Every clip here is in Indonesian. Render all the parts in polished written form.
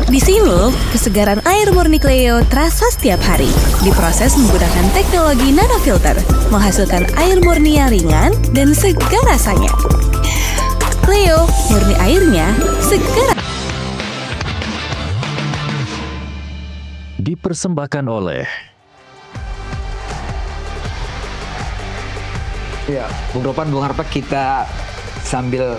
Di sini, kesegaran air murni Cleo terasa setiap hari. Diproses menggunakan teknologi nanofilter, menghasilkan air murni yang ringan dan segar rasanya. Cleo, murni airnya, segar. Dipersembahkan oleh Ya, Bung Ropan, Bung Harpa, kita sambil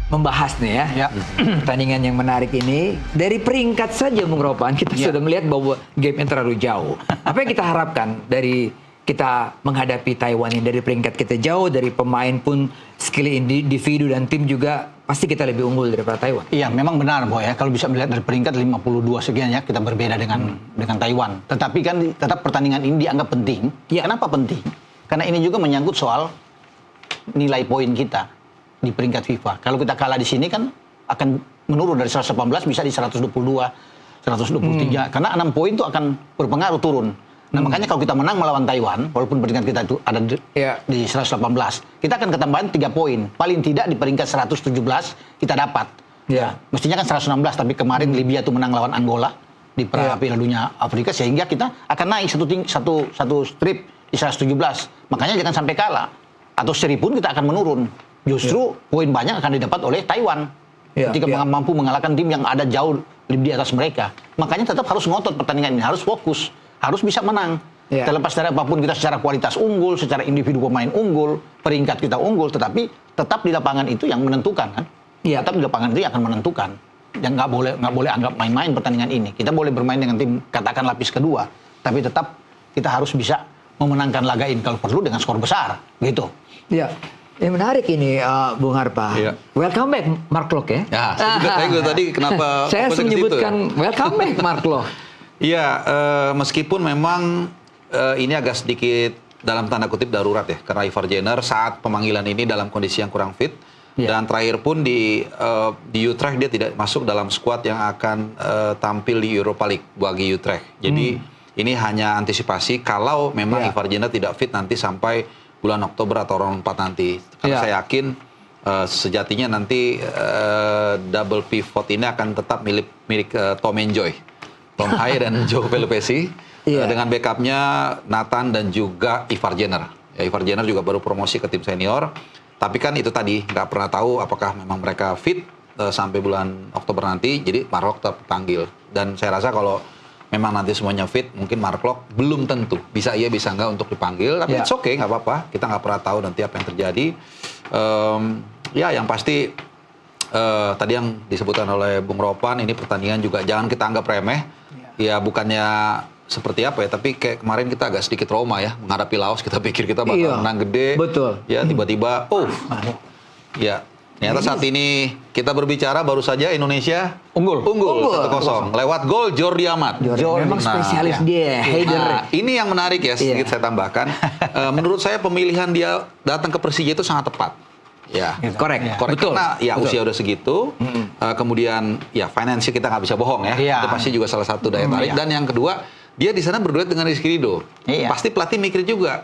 membahas nih ya, pertandingan yang menarik ini. Dari peringkat saja, Bung Ropan, kita sudah melihat bahwa game terlalu jauh. Apa yang kita harapkan dari kita menghadapi Taiwan ini? Dari peringkat kita jauh, dari pemain pun skill individu dan tim juga pasti kita lebih unggul daripada Taiwan. Iya, memang benar, Boy ya. Kalau bisa melihat dari peringkat 52 sekian ya, kita berbeda dengan Taiwan. Tetapi kan tetap pertandingan ini dianggap penting. Iya. Kenapa penting? Karena ini juga menyangkut soal nilai poin kita di peringkat FIFA. Kalau kita kalah di sini kan akan menurun dari 118 bisa di 122, 123. Karena 6 poin itu akan berpengaruh turun. Nah, makanya kalau kita menang melawan Taiwan, walaupun peringkat kita itu ada di 118, kita akan ketambahan 3 poin. Paling tidak di peringkat 117 kita dapat. Ya. Mestinya kan 116, tapi kemarin Libya itu menang lawan Angola di Piala Dunia Afrika, sehingga kita akan naik satu strip di 117. Makanya jangan sampai kalah. Atau seri pun kita akan menurun. Justru poin banyak akan didapat oleh Taiwan. Ketika mampu mengalahkan tim yang ada jauh lebih di atas mereka. Makanya tetap harus ngotot pertandingan ini. Harus fokus. Harus bisa menang. Terlepas dari apapun kita secara kualitas unggul, secara individu pemain unggul, peringkat kita unggul. Tetapi tetap di lapangan itu yang menentukan kan. Tetap di lapangan itu yang akan menentukan. Dan nggak boleh anggap main-main pertandingan ini. Kita boleh bermain dengan tim katakan lapis kedua. Tapi tetap kita harus bisa memenangkan laga ini kalau perlu dengan skor besar, gitu. Ya, yang menarik ini Bung Harpa. Welcome back Mark Klok ya. Ya, saya juga tadi kenapa saya menyebutkan welcome back Mark Klok. Iya, meskipun memang ini agak sedikit dalam tanda kutip darurat ya, karena Ivar Jenner saat pemanggilan ini dalam kondisi yang kurang fit. Dan terakhir pun di Utrecht dia tidak masuk dalam skuad yang akan tampil di Europa League bagi Utrecht. Jadi ini hanya antisipasi kalau memang Ivar Jenner tidak fit nanti sampai bulan Oktober atau round 4 nanti. Karena saya yakin sejatinya nanti double pivot ini akan tetap milik Tom Enjoy. Tom Hai dan Joe Pelupesi. Dengan backupnya Nathan dan juga Ivar Jenner. Ya, Ivar Jenner juga baru promosi ke tim senior. Tapi kan itu tadi, nggak pernah tahu apakah memang mereka fit sampai bulan Oktober nanti. Jadi Mark tetap panggil. Dan saya rasa kalau memang nanti semuanya fit, mungkin Mark Klok belum tentu. Bisa iya, bisa enggak untuk dipanggil. Tapi it's okay, nggak apa-apa. Kita nggak pernah tahu nanti apa yang terjadi. Ya, yang pasti tadi yang disebutkan oleh Bung Ropan, ini pertandingan juga jangan kita anggap remeh. Ya, bukannya seperti apa ya, tapi kayak kemarin kita agak sedikit trauma ya. Menghadapi Laos, kita pikir kita bakal menang gede. Betul. Ya, tiba-tiba, ya. Ternyata saat ini kita berbicara baru saja Indonesia unggul 1-0 lewat gol Jordi Amat. Memang spesialis dia, header. Nah, ini yang menarik ya, sedikit saya tambahkan. Menurut saya pemilihan dia datang ke Persija itu sangat tepat. Ya, korek. Betul. Karena ya usia udah segitu. Kemudian ya finansial kita nggak bisa bohong ya. Itu pasti juga salah satu daya tarik. Dan yang kedua, dia di sana berduet dengan Rizky Ridho. Pasti pelatih mikir juga.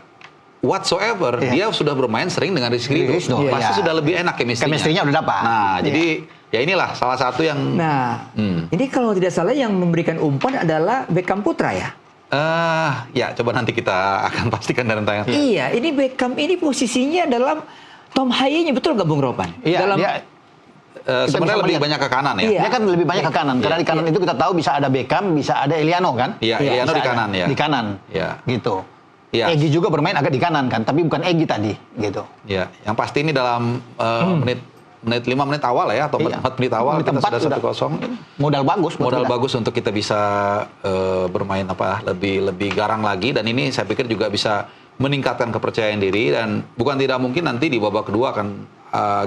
Whatsoever, dia sudah bermain sering dengan Rizky Ridho. Pasti sudah lebih enak chemistry-nya udah dapat. Nah, jadi ya inilah salah satu yang... Nah, ini kalau tidak salah yang memberikan umpan adalah Beckham Putra ya? Ya, coba nanti kita akan pastikan dalam tayangan. Iya, ini Beckham ini posisinya dalam Tom Hai-nya, betul nggak Bung Ropan? Iya, dalam... sebenarnya lebih banyak ke kanan ya? Dia kan lebih banyak ke kanan. Karena di kanan itu kita tahu bisa ada Beckham, bisa ada Eliano kan? Iya, Eliano di kanan ya. Di kanan, gitu. Egy juga bermain agak di kanan kan, tapi bukan Egy tadi, gitu. Ya, yang pasti ini dalam menit 5 menit awal ya, atau 4 menit awal kita sudah 1-0. Modal bagus untuk kita bisa bermain lebih garang lagi, dan ini saya pikir juga bisa meningkatkan kepercayaan diri, dan bukan tidak mungkin nanti di babak kedua akan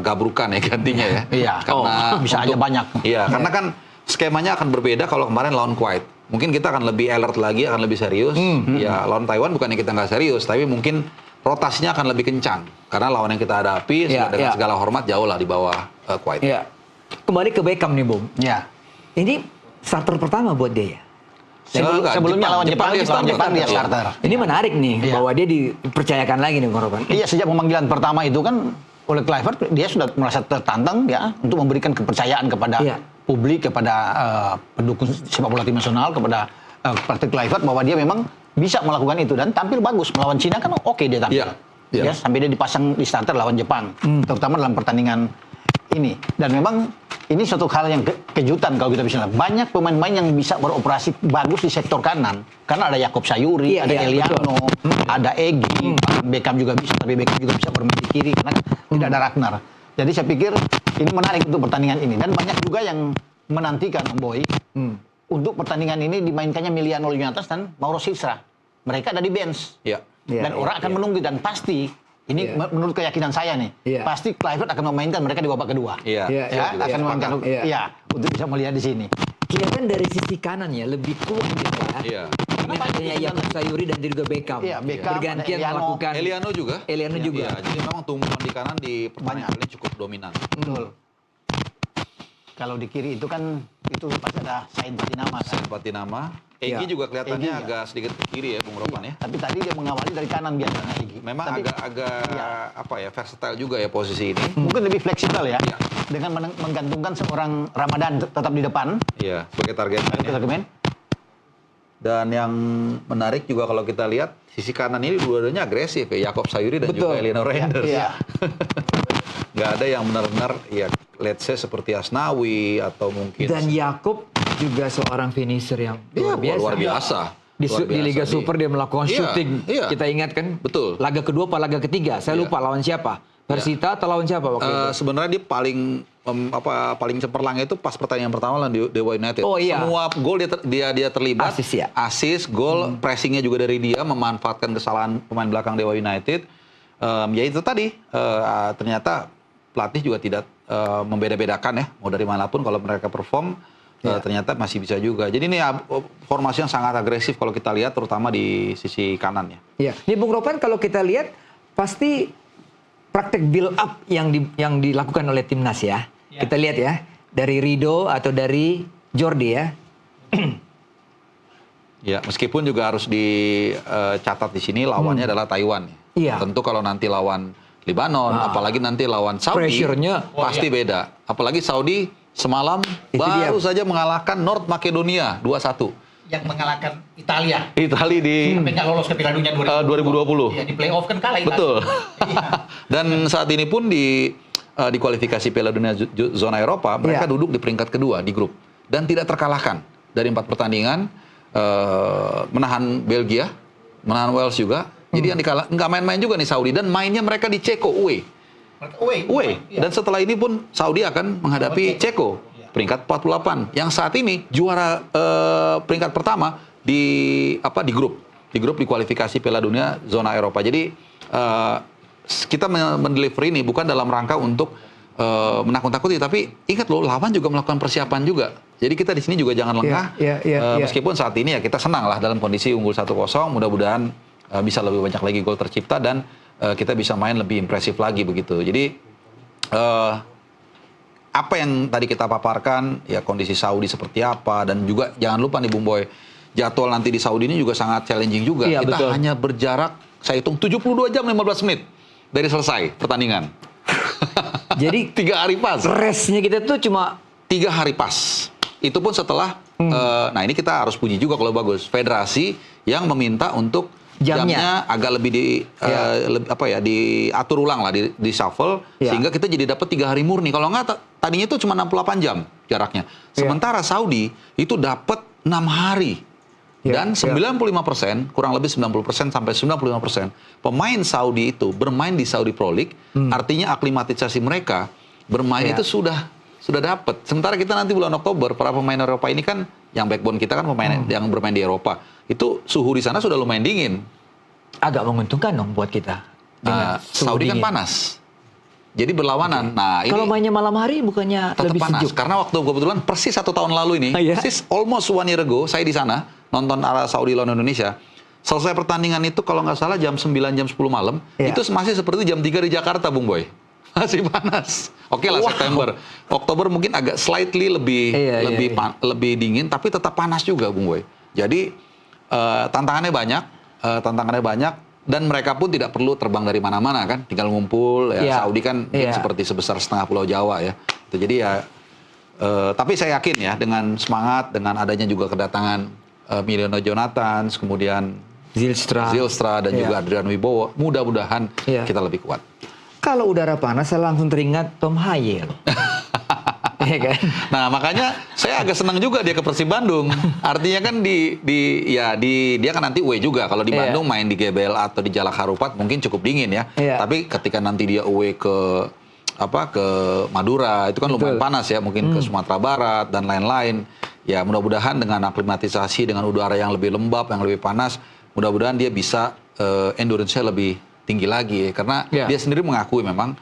gabrukan ya gantinya ya. Karena bisa aja banyak. Iya, karena kan skemanya akan berbeda kalau kemarin lawan Kuwait. Mungkin kita akan lebih alert lagi, akan lebih serius. Ya, lawan Taiwan bukannya kita nggak serius, tapi mungkin rotasinya akan lebih kencang. Karena lawan yang kita hadapi, dengan segala hormat, jauh lah di bawah Kuwait. Kembali ke Beckham nih, Bung. Ini starter pertama buat dia ya? Sebelumnya lawan Jepang dia starter. Ini menarik nih, bahwa dia dipercayakan lagi nih, Bung Ropan. Iya, sejak pemanggilan pertama itu kan oleh Kluivert, dia sudah merasa tertantang ya untuk memberikan kepercayaan kepada publik, kepada pendukung sepak bola tim nasional, kepada Patrick Kluivert bahwa dia memang bisa melakukan itu dan tampil bagus melawan Cina kan oke dia tampil. Ya, sampai dia dipasang di starter lawan Jepang, terutama dalam pertandingan ini. Dan memang ini suatu hal yang kejutan kalau kita bisa lihat. Banyak pemain-pemain yang bisa beroperasi bagus di sektor kanan. Karena ada Jakob Sayuri, ada Eliano, ada Egy, Beckham juga bisa, tapi Beckham juga bisa bermain di kiri karena tidak ada Ragnar. Jadi saya pikir ini menarik untuk pertandingan ini. Dan banyak juga yang menantikan, Om Boy, untuk pertandingan ini dimainkannya Emiliano Lunatas dan Mauro Silva. Mereka ada di bench. Dan orang akan menunggu dan pasti ini menurut keyakinan saya nih, pasti Kluivert akan memainkan mereka di babak kedua. Akan memainkan untuk bisa melihat di sini. Kelihatan dari sisi kanan ya lebih kuat gitu ya. Dengan adanya Jakob Sayuri dan juga Beckham. Beckham, bergantian melakukan. Eliano juga. Juga. Jadi memang tumpuan di kanan di pertandingan ini cukup dominan. Betul. Kalau di kiri itu kan itu pasti ada Said Batinama. Said Batinama. Egy juga kelihatannya agak sedikit ke kiri ya, Bung Ropan ya. Tapi tadi dia mengawali dari kanan biasanya Egy. Memang agak versatile juga ya posisi ini. Mungkin lebih fleksibel ya. Dengan menggantungkan seorang Ramadan tetap di depan. Iya, sebagai target man. Dan yang menarik juga kalau kita lihat sisi kanan ini dua-duanya agresif ya, Jakob Sayuri dan juga Elino Reinders. Nggak ada yang benar-benar ya let's say seperti Asnawi atau mungkin dan Jakob juga seorang finisher yang luar biasa. Di Liga Super dia melakukan shooting. Kita ingat kan? Betul. Laga kedua apa laga ketiga? Saya lupa lawan siapa. Persita atau lawan siapa waktu itu? Sebenarnya dia paling cemerlangnya itu pas pertandingan pertama lawan Dewa United. Semua gol dia terlibat. Assist, gol, pressingnya juga dari dia, memanfaatkan kesalahan pemain belakang Dewa United. Ya itu tadi ternyata pelatih juga tidak membeda-bedakan ya, mau dari manapun kalau mereka perform ternyata masih bisa juga. Jadi ini formasi yang sangat agresif kalau kita lihat terutama di sisi kanan ya. Iya. Ini Bung Ropan kalau kita lihat pasti praktek build up yang dilakukan oleh timnas ya. Kita lihat ya dari Rido atau dari Jordi ya. Ya, meskipun juga harus dicatat di sini lawannya adalah Taiwan. Tentu kalau nanti lawan Lebanon, apalagi nanti lawan Saudi, pressure-nya pasti beda. Apalagi Saudi semalam baru saja mengalahkan North Makedonia 2-1. Yang mengalahkan Italia. Italia sampai nggak lolos ke Piala Dunia 2020. Ya, di playoff kan kalah Italia. Betul. Dan saat ini pun di kualifikasi Piala Dunia zona Eropa, mereka duduk di peringkat kedua di grup dan tidak terkalahkan dari 4 pertandingan, menahan Belgia, menahan Wales juga. Jadi yang nggak main-main juga nih Saudi dan mainnya mereka di Ceko away. Dan setelah ini pun Saudi akan menghadapi Ceko peringkat 48 yang saat ini juara peringkat pertama di grup di kualifikasi Piala Dunia zona Eropa. Jadi kita mendeliver ini bukan dalam rangka untuk menakut-nakuti, tapi ingat loh lawan juga melakukan persiapan juga. Jadi kita di sini juga jangan lengah. Meskipun saat ini ya kita senang lah dalam kondisi unggul 1-0, mudah-mudahan bisa lebih banyak lagi gol tercipta dan kita bisa main lebih impresif lagi begitu. Jadi apa yang tadi kita paparkan ya kondisi Saudi seperti apa dan juga jangan lupa nih Bung Boy, jadwal nanti di Saudi ini juga sangat challenging juga. Kita hanya berjarak saya hitung 72 jam 15 menit dari selesai pertandingan. Jadi 3 hari pas. Restnya kita tuh cuma 3 hari pas. Itu pun setelah nah ini kita harus puji juga kalau bagus federasi yang meminta untuk jamnya agak lebih diatur ulang lah, di shuffle sehingga kita jadi dapat 3 hari murni. Kalau nggak tadinya itu cuma 68 jam jaraknya. Sementara Saudi itu dapat 6 hari. Dan 95%, kurang lebih 90% sampai 95% pemain Saudi itu bermain di Saudi Pro League, artinya aklimatisasi mereka bermain itu sudah dapat. Sementara kita nanti bulan Oktober para pemain Eropa ini kan yang backbone kita kan pemain yang bermain di Eropa. Itu suhu di sana sudah lumayan dingin. Agak menguntungkan dong buat kita. Saudi dingin. kan panas. Jadi berlawanan. Nah, kalau mainnya malam hari bukannya tetap lebih panas. sejuk? Karena waktu kebetulan persis 1 tahun lalu ini, persis almost 1 year ago, saya di sana nonton ala Saudi lawan Indonesia. Selesai pertandingan itu kalau nggak salah jam 9 jam 10 malam, itu masih seperti jam 3 di Jakarta, Bung Boy. Masih panas. Oke lah September. Oktober mungkin agak slightly lebih dingin, tapi tetap panas juga, Bung Boy. Jadi tantangannya banyak Dan mereka pun tidak perlu terbang dari mana-mana kan, tinggal ngumpul. Ya, Saudi kan seperti sebesar setengah Pulau Jawa ya. Jadi ya, tapi saya yakin ya dengan semangat, dengan adanya juga kedatangan Miliono Jonathan, kemudian Zylstra dan juga Adrian Wibowo, mudah-mudahan kita lebih kuat. Kalau udara panas saya langsung teringat Tom Haye loh. Iya kan? Nah makanya saya agak senang juga dia ke Persib Bandung. Artinya kan dia kan nanti away juga. Kalau di Bandung main di GBL atau di Jalak Harupat mungkin cukup dingin ya. Tapi ketika nanti dia away ke Madura itu kan lumayan panas ya, mungkin ke Sumatera Barat dan lain-lain. Ya mudah-mudahan dengan aklimatisasi dengan udara yang lebih lembab, yang lebih panas, mudah-mudahan dia bisa endurance-nya lebih tinggi lagi. Karena dia sendiri mengakui memang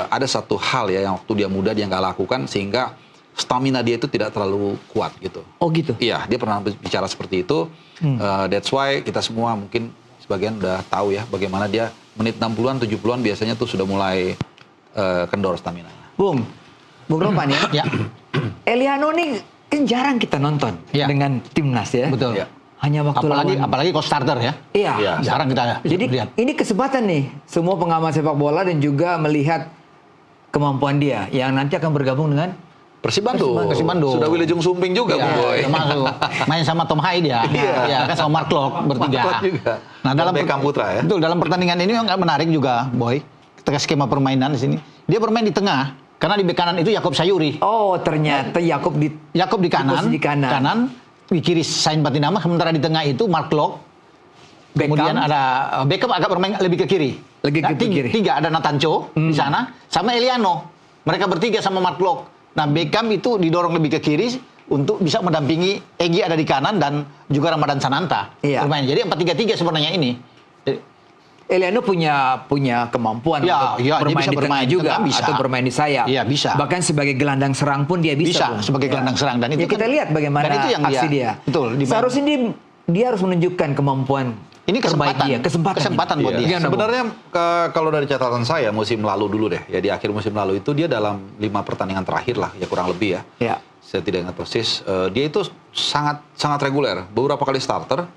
ada satu hal ya yang waktu dia muda dia nggak lakukan sehingga stamina dia itu tidak terlalu kuat gitu. Oh gitu? Iya, dia pernah bicara seperti itu. That's why kita semua mungkin sebagian udah tahu ya bagaimana dia menit 60-an, 70-an biasanya tuh sudah mulai kendor stamina. Bung Ropan ya. Eliano nih kan jarang kita nonton dengan timnas ya. Betul. Ya. Hanya waktu apalagi coach starter ya. Iya. Jarang kita Jadi lihat. ini kesempatan nih semua pengamat sepak bola dan juga melihat kemampuan dia yang nanti akan bergabung dengan Persib Bandung. Sudah Wilujeng Sumping juga, ya, Boy. Termasuk main sama Tom Haye dia. Iya, kan sama Mark Locke bertiga. Mark Locke juga. Nah, dalam Beckham Putra ya. Betul, dalam pertandingan ini yang menarik juga, Boy. Ketika skema permainan di sini, dia bermain di tengah karena di bek kanan itu Yakob Sayuri. Oh, ternyata Yakob di kanan. Di kanan. Di kiri Sain Batinama, sementara di tengah itu Mark Locke. Kemudian ada Beckham agak bermain lebih ke kiri. Tiga ada Nathan Cho di sana sama Eliano. Mereka bertiga sama Mark Locke. Nah, Beckham itu didorong lebih ke kiri untuk bisa mendampingi Egy ada di kanan dan juga Ramadan Sananta bermain. Jadi 4-3-3 sebenarnya ini. Eliano punya kemampuan untuk bermain di tengah juga atau bermain di sayap. Iya, bisa. Bahkan sebagai gelandang serang pun dia bisa. Sebagai gelandang serang dan itu kita lihat bagaimana itu yang aksi dia. Betul. Seharusnya dia harus menunjukkan kemampuan. Ini kesempatan buat dia. Sebenarnya kalau dari catatan saya musim lalu dulu deh, ya di akhir musim lalu itu dia dalam 5 pertandingan terakhir lah, ya kurang lebih ya. Saya tidak ingat persis. Dia itu sangat reguler, beberapa kali starter,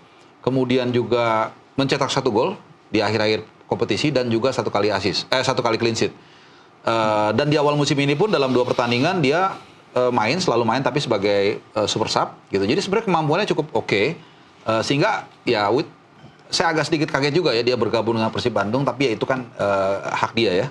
kemudian juga mencetak 1 gol di akhir-akhir kompetisi dan juga 1 kali clean sheet. Dan di awal musim ini pun dalam 2 pertandingan dia selalu main tapi sebagai super sub gitu. Jadi sebenarnya kemampuannya cukup oke. Sehingga ya saya agak sedikit kaget juga ya dia bergabung dengan Persib Bandung, tapi ya itu kan hak dia ya.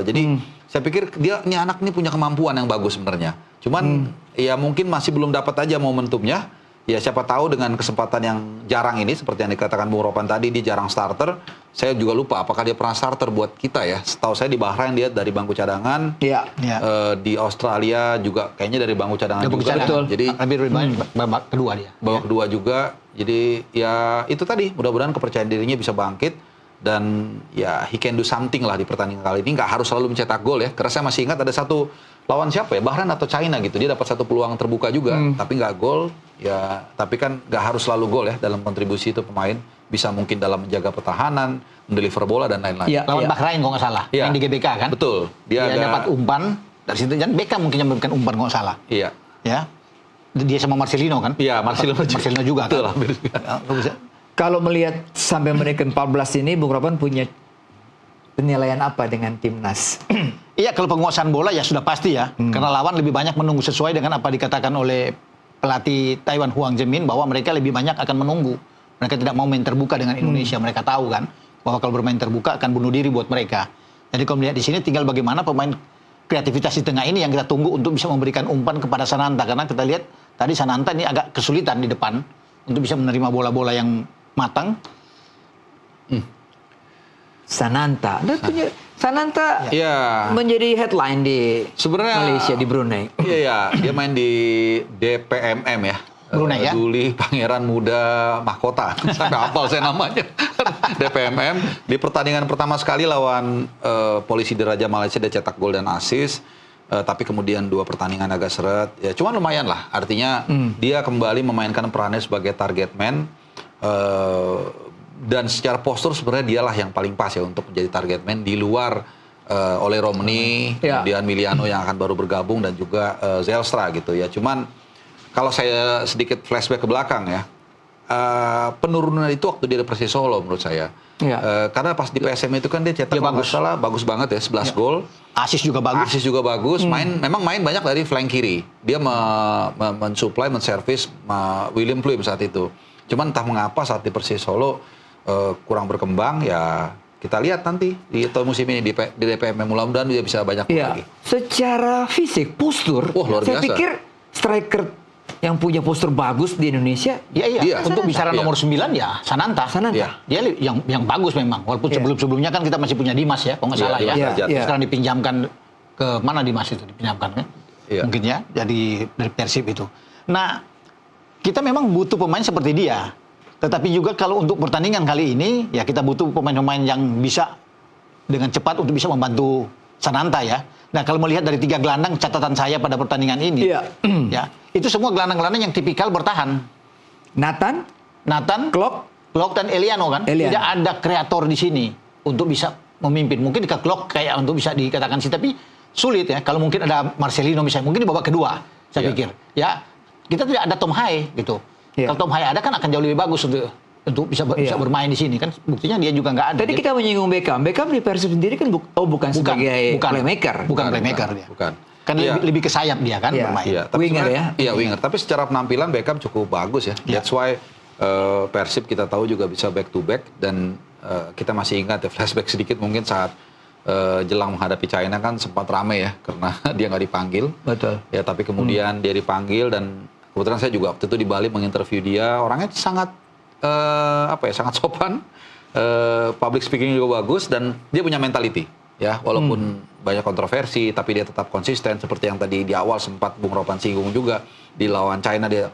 Jadi saya pikir ini anak ini punya kemampuan yang bagus sebenarnya. Cuman ya mungkin masih belum dapat aja momentumnya. Ya siapa tahu dengan kesempatan yang jarang ini seperti yang dikatakan Bung Ropan tadi, dia jarang starter. Saya juga lupa apakah dia pernah starter buat kita ya. Setahu saya di Bahrain dia dari bangku cadangan. Di Australia juga kayaknya dari bangku cadangan juga. Betul. Jadi lebih banyak babak kedua dia. Babak kedua juga. Jadi ya itu tadi, mudah-mudahan kepercayaan dirinya bisa bangkit dan ya he can do something lah di pertandingan kali ini. Nggak harus selalu mencetak gol ya. Karena saya masih ingat ada satu lawan siapa ya, Bahrain atau China gitu. Dia dapat 1 peluang terbuka juga, tapi nggak gol. Ya, tapi kan nggak harus selalu gol ya dalam kontribusi itu pemain. Bisa mungkin dalam menjaga pertahanan, mendeliver bola dan lain-lain. Lawan Bahrain kalau nggak salah, yang di GBK kan. Betul. Dia dapat umpan dari situ, dan Beckham mungkin yang memberikan umpan kalau nggak salah. Iya. Ya. Dia sama Marcelino kan? Iya, Marcelino juga betul, kan. Kalau melihat sampai menit ke-14 ini, Bung Ropan punya penilaian apa dengan timnas? Iya, kalau penguasaan bola ya sudah pasti ya. Karena lawan lebih banyak menunggu sesuai dengan apa dikatakan oleh pelatih Taiwan Huang Zemin bahwa mereka lebih banyak akan menunggu. Mereka tidak mau main terbuka dengan Indonesia. Mereka tahu kan bahwa kalau bermain terbuka akan bunuh diri buat mereka. Jadi kalau melihat di sini tinggal bagaimana pemain kreativitas di tengah ini yang kita tunggu untuk bisa memberikan umpan kepada Sananta. Karena kita lihat tadi Sananta ini agak kesulitan di depan untuk bisa menerima bola-bola yang matang. Sananta menjadi headline di Malaysia, di Brunei. Iya, dia main di DPMM ya. Brunei ya. Duli Pangeran Muda Mahkota. Sampai hafal saya namanya. DPMM di pertandingan pertama sekali lawan Polisi Diraja Malaysia dia cetak gol dan assist. Tapi kemudian 2 pertandingan agak seret. Ya, cuman lumayan lah. Artinya dia kembali memainkan perannya sebagai target man. Dan secara postur sebenarnya dialah yang paling pas ya untuk menjadi target man di luar oleh Romney, kemudian Miliano yang akan baru bergabung dan juga Zylstra gitu ya. Cuman kalau saya sedikit flashback ke belakang ya, penurunan itu waktu dia di Persis Solo menurut saya. Iya. Karena pas di PSM itu kan dia cetak Dia kalau nggak bagus. salah bagus banget ya 11 gol. Asis juga bagus. Asis juga bagus. Memang main banyak dari flank kiri. Dia mensupply, menservis William Pluim saat itu. Cuman entah mengapa saat di Persis Solo kurang berkembang ya. Kita lihat nanti di tahun musim ini di DPM mudah-mudahan dia bisa banyak gol Iya. lagi. Secara fisik, postur, Wah, luar saya biasa. pikir striker yang punya postur bagus di Indonesia. Iya. Iya. Untuk bicara Iya. nomor 9 ya Sananta. Sananta. Iya. Dia yang bagus memang. Walaupun Iya. sebelum-sebelumnya kan kita masih punya Dimas ya, kalau nggak Iya, salah ya. Dimas Darjat. Iya. Sekarang dipinjamkan ke mana Dimas itu dipinjamkan kan? Iya. Mungkin ya, jadi dari Persib itu. Nah, kita memang butuh pemain seperti dia. Tetapi juga kalau untuk pertandingan kali ini, ya kita butuh pemain-pemain yang bisa dengan cepat untuk bisa membantu Sananta ya. Nah, kalau melihat dari 3 gelandang catatan saya pada pertandingan ini, Iya. ya itu semua gelandang-gelandang yang tipikal bertahan. Nathan, Klok dan Eliano kan. Eliano. Tidak ada kreator di sini untuk bisa memimpin. Mungkin ke Klok kayak untuk bisa dikatakan sih, tapi sulit ya. Kalau mungkin ada Marcelino misalnya, mungkin di babak kedua saya Iya. pikir. Ya, kita tidak ada Tom Haye gitu. Iya. Kalau Tom Haye ada kan akan jauh lebih bagus untuk bisa Iya. bermain di sini kan. Buktinya dia juga nggak ada. Tadi Dia- kita menyinggung Beckham. Beckham di Persib sendiri kan bukan sebagai playmaker. Bukan playmaker dia. Bukan. Kan Iya. lebih ke sayap dia kan Iya. bermain. Iya, tapi Winger sebenarnya- ya? Iya, winger. Tapi secara penampilan Beckham cukup bagus ya. Iya. That's why Persib kita tahu juga bisa back to back dan kita masih ingat ya flashback sedikit mungkin saat jelang menghadapi China kan sempat rame ya karena dia nggak dipanggil. Betul. Ya, tapi kemudian dia dipanggil dan kebetulan saya juga waktu itu di Bali menginterview dia. Orangnya sangat sangat sopan. Public speaking juga bagus dan dia punya mentality. Ya, walaupun banyak kontroversi, tapi dia tetap konsisten seperti yang tadi di awal sempat Bung Ropan singgung juga di lawan China dia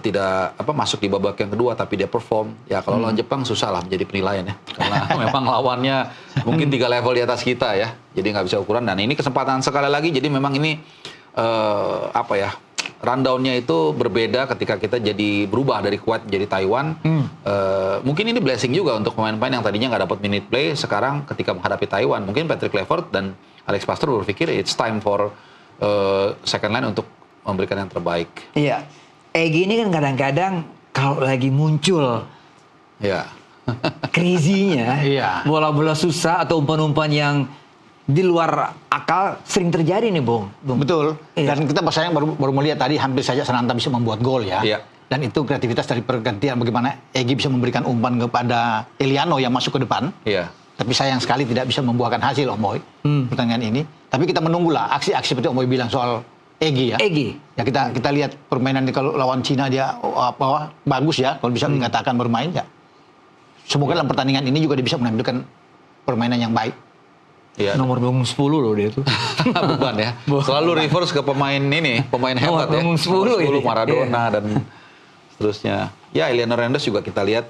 tidak masuk di babak yang kedua, tapi dia perform. Ya kalau lawan Jepang susah lah menjadi penilaian ya, karena memang lawannya mungkin 3 level di atas kita ya, jadi nggak bisa ukuran. Dan ini kesempatan sekali lagi, jadi memang ini rundown-nya itu berbeda ketika kita jadi berubah dari Kuwait menjadi Taiwan. Mungkin ini blessing juga untuk pemain-pemain yang tadinya nggak dapat minute play, sekarang ketika menghadapi Taiwan, mungkin Patrick Kluivert dan Alex Pastoor berpikir it's time for second line untuk memberikan yang terbaik. Iya. Egy ini kan kadang-kadang kalau lagi muncul Ya, crazy-nya, Iya. bola-bola susah atau umpan-umpan yang di luar akal sering terjadi nih, Bung. Betul. Iya. Dan kita sayang baru melihat tadi hampir saja Sananta bisa membuat gol ya. Iya. Dan itu kreativitas dari pergantian bagaimana Egy bisa memberikan umpan kepada Eliano yang masuk ke depan. iya. Tapi sayang sekali tidak bisa membuahkan hasil Om Boy pertandingan ini. Tapi kita menunggulah aksi-aksi seperti Om Boy bilang soal Egy ya. Egy. Ya kita lihat permainan kalau lawan Cina dia bagus ya kalau bisa dikatakan bermain ya. Semoga dalam pertandingan ini juga dia bisa menampilkan permainan yang baik. Iya. Nomor punggung 10 loh dia tuh. Beban ya. Selalu reverse ke pemain hebat ya. Nomor 10 ini. Maradona dan seterusnya. Ya, Eliano Rendes juga kita lihat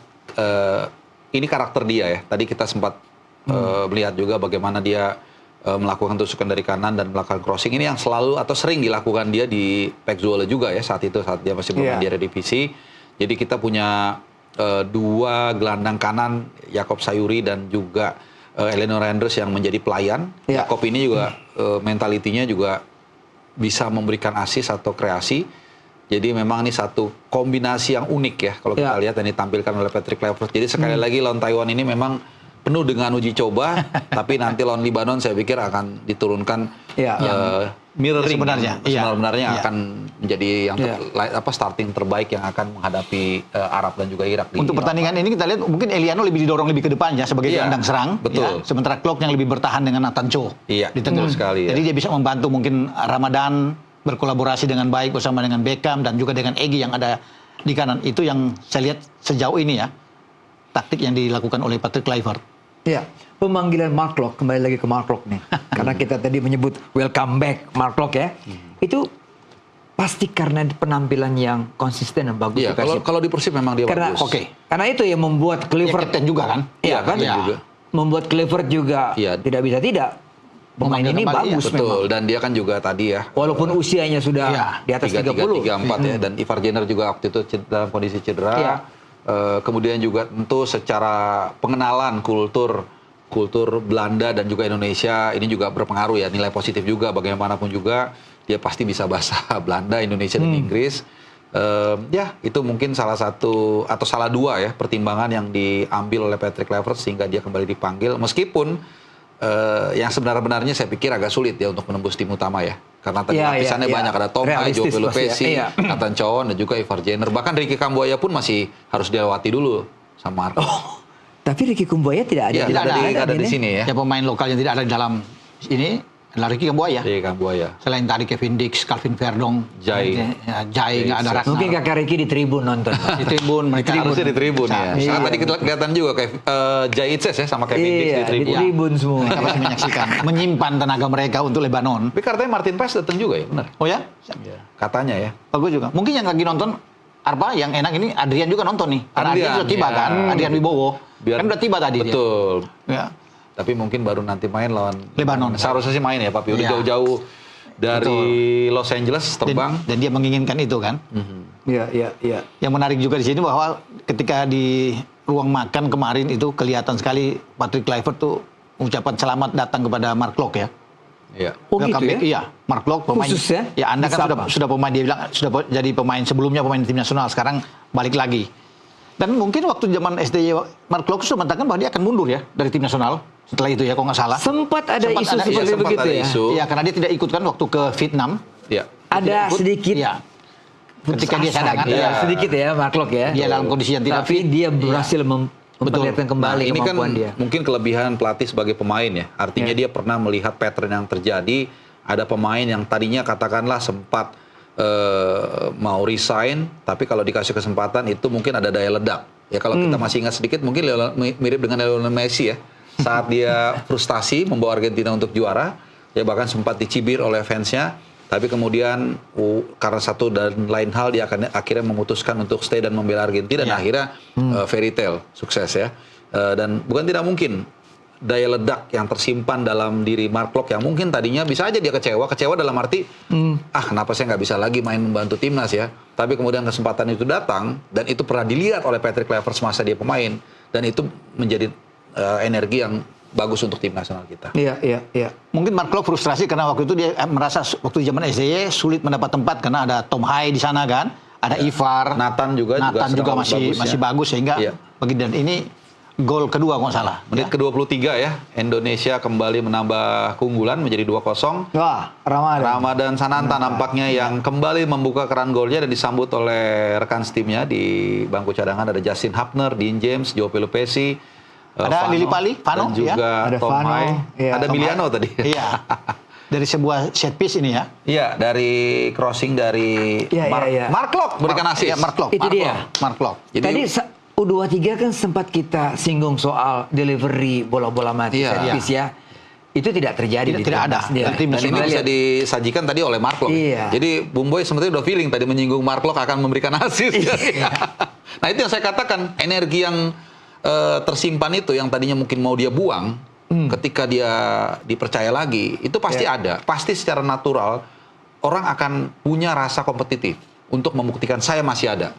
ini karakter dia ya. Tadi kita sempat melihat juga bagaimana dia melakukan tusukan dari kanan dan melakukan crossing. Ini yang selalu atau sering dilakukan dia di Pekzuole juga ya saat dia masih bermain di Eredivisie. Jadi kita punya 2 gelandang kanan, Jakob Sayuri dan juga Eliano Rendes yang menjadi pelayan. Iya. Jakob ini juga mentalitinya juga bisa memberikan assist atau kreasi. Jadi memang ini satu kombinasi yang unik ya kalau kita lihat dan ditampilkan oleh Patrick Kluivert. Jadi sekali lagi lawan Taiwan ini memang penuh dengan uji coba, tapi nanti lawan Libanon saya pikir akan diturunkan mirroring sebenarnya. Sebenarnya Iya. akan menjadi yang starting terbaik yang akan menghadapi Arab dan juga Irak. Untuk pertandingan ini kita lihat mungkin Eliano lebih didorong lebih ke depan ya sebagai Iya, gelandang serang. betul. Ya. Sementara Klok yang lebih bertahan dengan Nathan Cho. Iya, Di tengah. betul sekali, ya. Jadi dia bisa membantu mungkin Ramadan berkolaborasi dengan baik bersama dengan Beckham dan juga dengan Egy yang ada di kanan. Itu yang saya lihat sejauh ini ya. Taktik yang dilakukan oleh Patrick Kluivert. Iya, pemanggilan Mark Klok, kembali lagi ke Mark Klok nih. Karena kita tadi menyebut welcome back Mark Klok ya. Itu pasti karena penampilan yang konsisten dan bagus Iya, di Persib. kalau di Persib memang dia Karena bagus. Karena itu yang membuat Dia Kluivert kapten juga kan? Iya kan? kapten juga. Membuat Kluivert juga Iya. tidak bisa tidak. Pemain Memainkan ini kembali, bagus ya. memang. Betul, dan dia kan juga tadi ya. Walaupun usianya sudah Iya, di atas 30. 34 ya, dan Ivar Jenner juga waktu itu dalam kondisi cedera. Iya. Kemudian juga tentu secara pengenalan kultur Belanda dan juga Indonesia ini juga berpengaruh ya, nilai positif juga bagaimanapun juga dia pasti bisa bahasa Belanda, Indonesia dan Inggris. Ya, itu mungkin salah satu atau salah dua ya pertimbangan yang diambil oleh Patrick Kluivert sehingga dia kembali dipanggil. Meskipun yang sebenarnya saya pikir agak sulit ya untuk menembus tim utama ya. Karena tadi lapisannya banyak, ada Tom Hai, Joe Pelupessy, Nathan Chow, dan juga Ivar Jenner. Bahkan Ricky Kambuaya pun masih harus dilewati dulu sama Marco. Tapi Ricky Kambuaya tidak ada. Iya, tidak ada di sini ya. Ya pemain lokal yang tidak ada di dalam ini adalah Ricky Kambuaya. Ricky Kambuaya. Selain tadi Kevin Dix, Calvin Verdong, Jai nggak ada Ragnar. Mungkin kakak Ricky di tribun nonton. Di tribun mereka Harusnya di tribun ya. Iya. Karena tadi kelihatan juga kayak Jai Itses ya sama Kevin Dix di tribun. Di tribun semua. mereka pasti menyaksikan, menyimpan tenaga mereka untuk Lebanon. Tapi katanya Martin Paes datang juga ya, benar? Oh ya? Katanya ya. Bagus juga. Mungkin yang lagi nonton yang enak ini Adrian juga nonton nih. Karena Adrian sudah tiba kan, Adrian Wibowo. Kan udah tiba tadi betul. dia. Ya. Tapi mungkin baru nanti main lawan Lebanon. Seharusnya sih main ya, Pak. Udah Iya. jauh-jauh dari Los Angeles terbang. Dan dia menginginkan itu kan. Iya. Yang menarik juga di sini bahwa ketika di ruang makan kemarin itu kelihatan sekali Patrick Kluivert tuh mengucapkan selamat datang kepada Mark Klok ya. Iya. Oh gitu Welcome ya? back. Iya, Mark Klok pemain. Khusus ya? Ya Anda kan Disapa. sudah pemain, dia bilang sudah jadi pemain sebelumnya pemain tim nasional, sekarang balik lagi. Dan mungkin waktu zaman SDY Mark Klok sudah mengatakan bahwa dia akan mundur ya dari tim nasional setelah itu ya, kalau nggak salah. Sempat ada isu ada- seperti sempat begitu ada ya. isu. Iya, karena dia tidak ikut kan waktu ke Vietnam. Iya. Ada Ikut, sedikit Iya. Ketika dia cadangan, ya, iya. sedikit ya Mark ya. Dia dalam kondisi yang tidak Tapi fit. dia berhasil memperlihatkan kembali Nah, ini kan kemampuan dia. mungkin kelebihan pelatih sebagai pemain ya. Artinya dia pernah melihat pattern yang terjadi. Ada pemain yang tadinya katakanlah sempat mau resign, tapi kalau dikasih kesempatan itu mungkin ada daya ledak. Ya kalau kita masih ingat sedikit, mungkin mirip dengan Lionel Messi ya. Saat dia frustasi membawa Argentina untuk juara, ya bahkan sempat dicibir oleh fansnya. Tapi kemudian karena satu dan lain hal dia akan akhirnya memutuskan untuk stay dan membela Argentina dan akhirnya fairy tale sukses ya. Dan bukan tidak mungkin daya ledak yang tersimpan dalam diri Mark Klok yang mungkin tadinya bisa aja dia kecewa dalam arti kenapa saya nggak bisa lagi main membantu timnas ya. Tapi kemudian kesempatan itu datang dan itu pernah dilihat oleh Patrick Kluivert semasa dia pemain dan itu menjadi energi yang bagus untuk tim nasional kita. Iya. Mungkin Mark Klok frustrasi karena waktu itu dia merasa waktu zaman SDY sulit mendapat tempat karena ada Tom Hai di sana kan, ada Ivar, Nathan juga sedang masih bagus sehingga Iya. bagi dan ini gol kedua kalau nggak salah. Menit ke-23 ya, Indonesia kembali menambah keunggulan menjadi 2-0. Wah, Ramadan Sananta nampaknya yang kembali membuka keran golnya dan disambut oleh rekan timnya di bangku cadangan ada Justin Hapner, Dean James, Joe Pelupessy, Ada Lili Pali, dan Vano, juga ya. Ada Tom Vano, Hai, iya. ada Tom Miliano Hai. tadi. Iya. Dari sebuah set piece ini ya. Iya, dari crossing dari Iya. Mark Klok berikan assist. Iya, Mark Klok. Itu dia. Mark Klok. Jadi Tadi U23 kan sempat kita singgung soal delivery bola-bola mati Iya. set piece ya. Itu tidak terjadi di Tidak ada. timnas dia. Tim dan ini Kita bisa lihat. disajikan tadi oleh Mark Klok. Iya. Jadi Bung Boy sebenarnya udah feeling tadi menyinggung Mark Klok akan memberikan assist. Iya. Nah itu yang saya katakan, energi yang tersimpan itu yang tadinya mungkin mau dia buang, ketika dia dipercaya lagi, itu pasti ada. Pasti secara natural orang akan punya rasa kompetitif untuk membuktikan saya masih ada.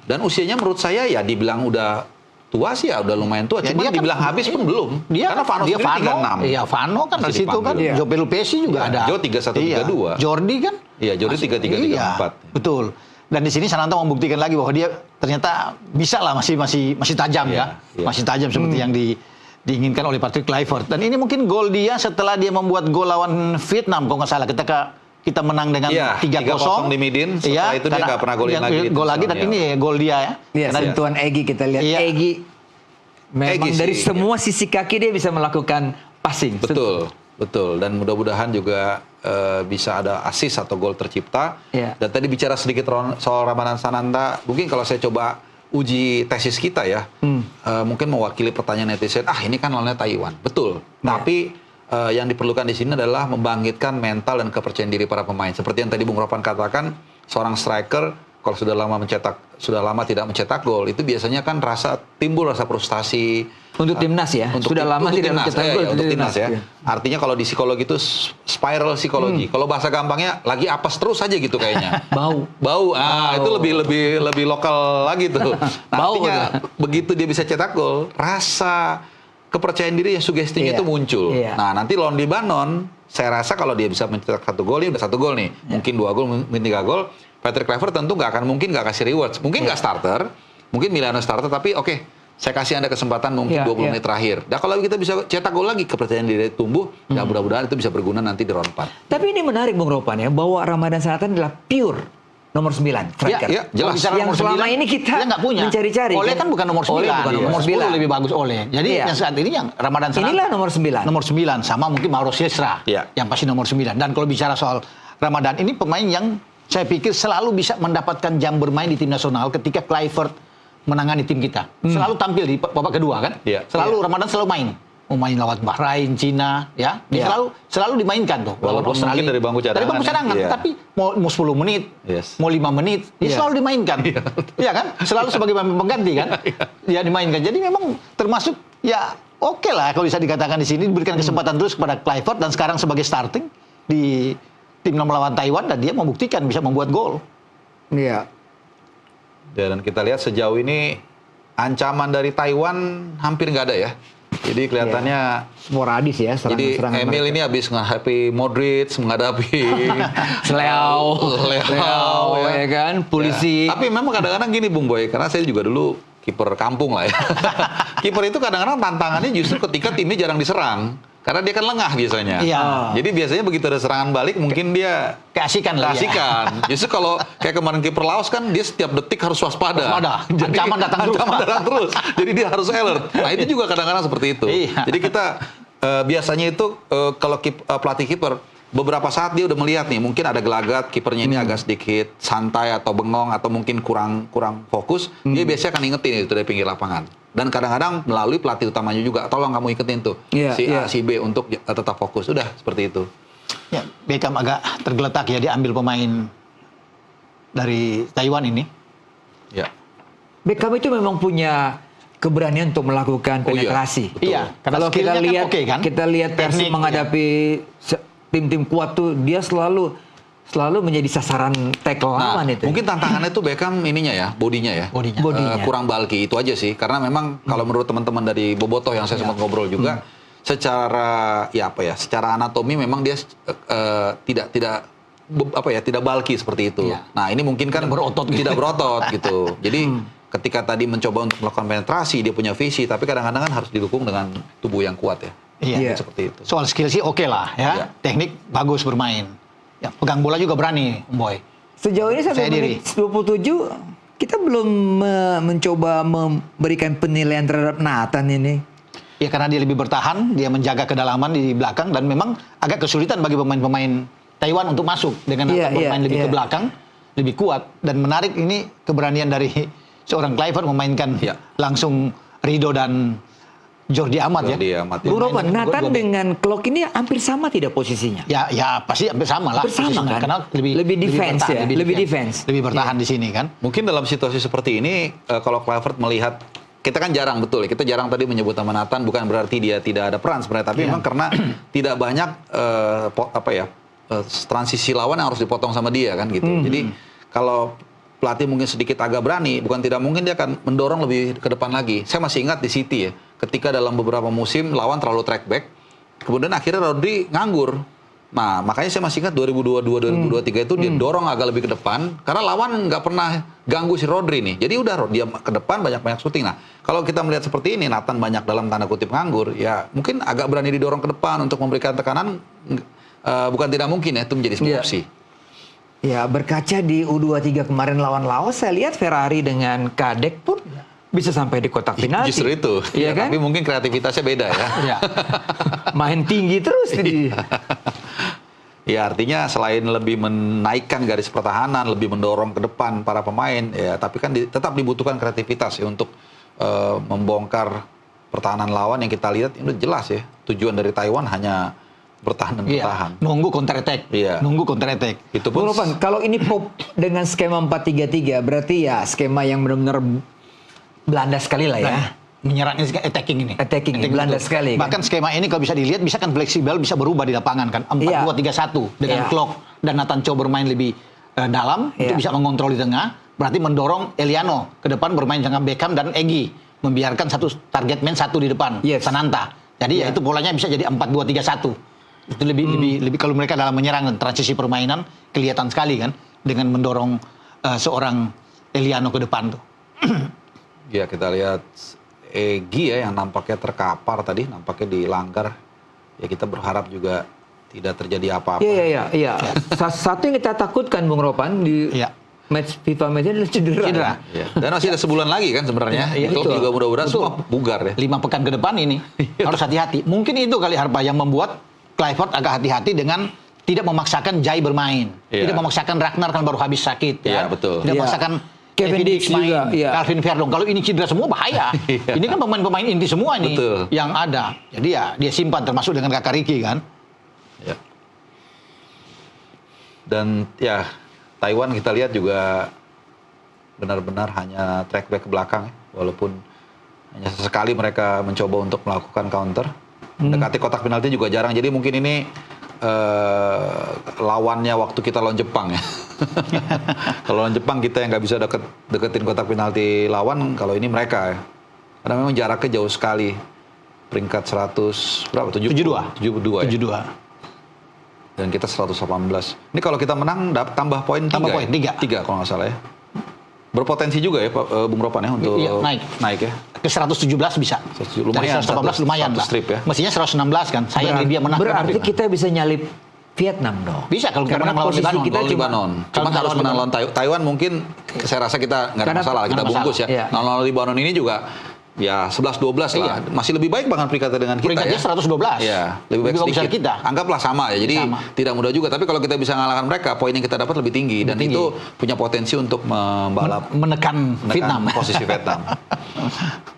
Dan usianya menurut saya ya dibilang udah tua sih ya, udah lumayan tua. Ya, Cuma dia kan- dibilang habis pun belum. Karena Vano sendiri 36. Iya, Vano kan dari Masih situ kan. dipanggil. Iya. Joe Pelupessy juga Iya, ada. Joe 31-32. Jordi kan? Iya, Jordi 33-34. Iya, betul. Dan di sini Sananta membuktikan lagi bahwa dia ternyata bisa lah, masih tajam Iya, ya. iya. Masih tajam seperti yang diinginkan oleh Patrick Kluivert. Dan ini mungkin gol dia setelah dia membuat gol lawan Vietnam kalau nggak salah ketika kita menang dengan Iya, 3-0 di Midin. Setelah itu dia nggak pernah golin lagi di Gol lagi dan Nasional. ini gol dia ya. Iya, Karena sentuhan Egy kita lihat. Iya. Egy memang Egy dari sih, semua sisi kaki dia bisa melakukan passing. Betul. Dan mudah-mudahan juga bisa ada assist atau gol tercipta. Iya. Dan tadi bicara sedikit soal Ramadan Sananta, mungkin kalau saya coba uji tesis kita ya, mungkin mewakili pertanyaan netizen, ini kan lawannya Taiwan. Betul. Tapi yang diperlukan di sini adalah membangkitkan mental dan kepercayaan diri para pemain. Seperti yang tadi Bung Ropan katakan, seorang striker kalau sudah lama tidak mencetak gol, itu biasanya kan timbul rasa frustasi. Untuk timnas ya. Sudah lama untuk tidak timnas, mencetak gol untuk timnas ya. Iya. Artinya kalau di psikologi itu spiral psikologi. Kalau bahasa gampangnya lagi apes terus aja gitu kayaknya. Bau. Itu lebih lokal lagi tuh. Nah, Bau artinya begitu dia bisa cetak gol, rasa kepercayaan diri yang sugestinya Iya. itu muncul. Iya. Nah, nanti lawan Lebanon, saya rasa kalau dia bisa mencetak 1 gol, ini udah 1 gol nih. Mungkin 2 gol, mungkin 3 gol. Patrick Kluivert tentu mungkin nggak kasih rewards. Mungkin nggak starter, mungkin Milano starter, tapi oke, saya kasih Anda kesempatan mungkin 20 menit terakhir. Nah kalau kita bisa cetak gol lagi, kepercayaan diri tumbuh, ya mudah-mudahan itu bisa berguna nanti di round 4. Tapi ini menarik Bung Ropan ya, bahwa Ramadan Selatan adalah pure nomor 9, striker. Ya, jelas. Yang nomor selama 9, ini kita dia nggak punya. mencari-cari. Oleh kan bukan nomor 9. Oleh bukan nomor 9. Lebih bagus Oleh. Jadi yang saat ini yang Ramadan Selatan. Inilah nomor 9. Nomor 9 sama mungkin Mauro Sesra. Iya. Yang pasti nomor 9. Dan kalau bicara soal Ramadan ini pemain yang saya pikir selalu bisa mendapatkan jam bermain di tim nasional ketika Kluivert menangani tim kita. Selalu tampil di babak kedua kan? Iya. Selalu Ramadan selalu main. Mau main lawan Bahrain, Cina, ya. Dia selalu dimainkan tuh. Walaupun mungkin dari bangku cadangan. Dari bangku cadangan, Iya. tapi mau 10 menit, mau 5 menit, dia selalu dimainkan. Iya kan? Selalu sebagai pengganti kan? Dia dimainkan. Jadi memang termasuk ya oke lah kalau bisa dikatakan di sini diberikan kesempatan terus kepada Kluivert dan sekarang sebagai starting di tim melawan Taiwan dan dia membuktikan bisa membuat gol. Iya. Dan kita lihat sejauh ini ancaman dari Taiwan hampir nggak ada ya. Jadi kelihatannya sporadis ya jadi Emil ini habis menghadapi Modric, menghadapi Leao, ya kan, polisi. Ya, tapi memang kadang-kadang gini Bung Boy, karena saya juga dulu kiper kampung lah ya. Kiper itu kadang-kadang tantangannya justru ketika timnya jarang diserang. Karena dia kan lengah biasanya. Iya. Jadi biasanya begitu ada serangan balik mungkin dia keasikan lah. keasikan. Justru kalau kayak kemarin kiper Laos kan dia setiap detik harus waspada. Jadi, ancaman datang terus. Jadi dia harus alert. Nah itu juga kadang-kadang seperti itu. Iya. Jadi kita biasanya itu kalau pelatih kiper beberapa saat dia udah melihat nih mungkin ada gelagat kipernya ini agak sedikit santai atau bengong atau mungkin kurang fokus, dia biasanya akan ingetin itu dari pinggir lapangan. Dan kadang-kadang melalui pelatih utamanya juga, tolong kamu ingetin tuh si A, si B untuk tetap fokus. Udah seperti itu. Ya, Beckham agak tergeletak ya, dia ambil pemain dari Taiwan ini. Ya. Beckham itu memang punya keberanian untuk melakukan penetrasi. Iya, Kalau kita skillnya lihat, kan oke kan? kita lihat Persib Teknik, menghadapi tim-tim kuat tuh, dia selalu menjadi sasaran tackle lawan itu. Mungkin tantangannya tuh Beckham ininya ya, bodinya ya. Bodinya. Kurang bulky itu aja sih. Karena memang kalau menurut teman-teman dari Bobotoh yang saya sempat ngobrol juga, secara secara anatomi memang dia tidak bulky seperti itu. Iya. Nah, ini mungkin kan tidak berotot gitu. Jadi ketika tadi mencoba untuk melakukan penetrasi, dia punya visi, tapi kadang-kadang kan harus didukung dengan tubuh yang kuat ya. Iya. Seperti itu. Soal skill sih oke lah ya. Iya. Teknik bagus bermain. Ya, pegang bola juga berani, Boy. Sejauh ini sampai menit 27 kita belum mencoba memberikan penilaian terhadap Nathan ini. Ya karena dia lebih bertahan, dia menjaga kedalaman di belakang dan memang agak kesulitan bagi pemain-pemain Taiwan untuk masuk dengan bermain lebih ke belakang, lebih kuat dan menarik ini keberanian dari seorang Kluivert memainkan langsung Rido dan Jordi Amat ya. Bung Ropan, Nathan dengan Klok ini hampir sama tidak posisinya? Ya pasti hampir sama lah. Bersama kan? Karena lebih defense bertahan, ya, lebih defense. Lebih bertahan di sini kan. Mungkin dalam situasi seperti ini, kalau Kluivert melihat, kita kan jarang betul, kita jarang tadi menyebut nama Nathan, bukan berarti dia tidak ada peran sebenarnya, tapi memang karena tidak banyak transisi lawan yang harus dipotong sama dia kan gitu. Jadi kalau pelatih mungkin sedikit agak berani, bukan tidak mungkin dia akan mendorong lebih ke depan lagi. Saya masih ingat di City ya, ketika dalam beberapa musim lawan terlalu track back, kemudian akhirnya Rodri nganggur. Nah, makanya saya masih ingat 2022-2023 itu dia dorong agak lebih ke depan, karena lawan nggak pernah ganggu si Rodri nih. Jadi udah dia ke depan banyak-banyak syuting. Nah, kalau kita melihat seperti ini, Nathan banyak dalam tanda kutip nganggur, ya mungkin agak berani didorong ke depan untuk memberikan tekanan, bukan tidak mungkin ya, itu menjadi sebuah opsi. Ya, berkaca di U23 kemarin lawan Laos, saya lihat Ferrari dengan Kadek pun bisa sampai di kotak penalti. Justru itu. Iya kan? Tapi mungkin kreativitasnya beda ya. Main tinggi terus. Ya, artinya selain lebih menaikkan garis pertahanan, lebih mendorong ke depan para pemain, ya tapi kan tetap dibutuhkan kreativitas ya untuk membongkar pertahanan lawan yang kita lihat itu jelas ya. Tujuan dari Taiwan hanya bertahan dan bertahan. Nunggu counter attack. Nunggu counter attack. Itu pun kalau ini pop dengan skema 4-3-3 berarti ya skema yang benar-benar Belanda sekali lah ya. Menyerangnya attacking ini. Attacking Belanda sekali. Bahkan skema ini kalau bisa dilihat bisa kan fleksibel, bisa berubah di lapangan kan. 4-2-3-1 dengan Klok dan Nathan Chow bermain lebih dalam, itu bisa mengontrol di tengah, berarti mendorong Eliano ke depan bermain dengan Beckham dan Egy, membiarkan satu target man satu di depan, Sananta. Jadi ya itu polanya bisa jadi 4-2-3-1. Itu lebih kalau mereka dalam menyerang dan transisi permainan kelihatan sekali kan. dengan mendorong seorang Eliano ke depan tuh. Ya kita lihat Egy ya yang nampaknya terkapar tadi, nampaknya dilanggar. Ya kita berharap juga tidak terjadi apa-apa. Iya. Satu yang kita takutkan Bung Ropan di Iya. match FIFA match adalah cedera. Ya. Dan masih ada sebulan lagi kan sebenarnya. Iya, Itu betul. juga mudah-mudahan Betul. semua bugar ya. 5 pekan ke depan ini harus hati-hati. Mungkin itu kali Harpa yang membuat Kluivert agak hati-hati dengan tidak memaksakan Jai bermain, Iya. tidak memaksakan Ragnar kan baru habis sakit, Iya, ya. betul. Tidak Iya. memaksakan Kevin Kevin Dix Dix juga, main, iya. Calvin Verdong. Kalau ini cedera semua bahaya. Iya. Ini kan pemain-pemain inti semua nih Betul. yang ada. Jadi ya dia simpan termasuk dengan kakak Ricky kan. Ya. Dan ya Taiwan kita lihat juga benar-benar hanya track back ke belakang ya. Walaupun hanya sesekali mereka mencoba untuk melakukan counter. Mendekati kotak penalti juga jarang. Jadi mungkin ini lawannya waktu kita lawan Jepang ya. Kalau lawan Jepang kita yang nggak bisa deketin kotak penalti lawan, kalau ini mereka ya. Karena memang jaraknya jauh sekali. Peringkat 100 berapa? 72 ya. 72. Dan kita 118. Ini kalau kita menang tambah poin 3. Tambah poin, tiga. 3 kalau nggak salah ya. Berpotensi juga ya Pak Bung Ropan ya untuk Iya, naik ya. Ke 117 bisa. Lumayan, Dari 118 lumayan satu lah. strip ya. Mestinya 116 kan. Sayang dia menang. Berarti kita bisa nyalip Vietnam dong. Bisa kalau kita Karena menang lawan posisi Lebanon. kita Lawan cuma- Libanon. kalau Cuma kita harus lawan menang Libanon. lawan Taiwan mungkin saya rasa kita nggak ada Karena masalah, kita nggak ada bungkus masalah. ya. Iya. Lawan Libanon ini juga ya 11-12 lah. Masih lebih baik bahkan peringkatnya dengan kita Peringkatnya ya. 112. Iya, lebih baik bagus sedikit. dari kita. Anggaplah sama ya. Jadi Sama. tidak mudah juga, tapi kalau kita bisa mengalahkan mereka, poin yang kita dapat lebih tinggi dan tinggi. itu punya potensi untuk membalap Menekan Vietnam. posisi Vietnam.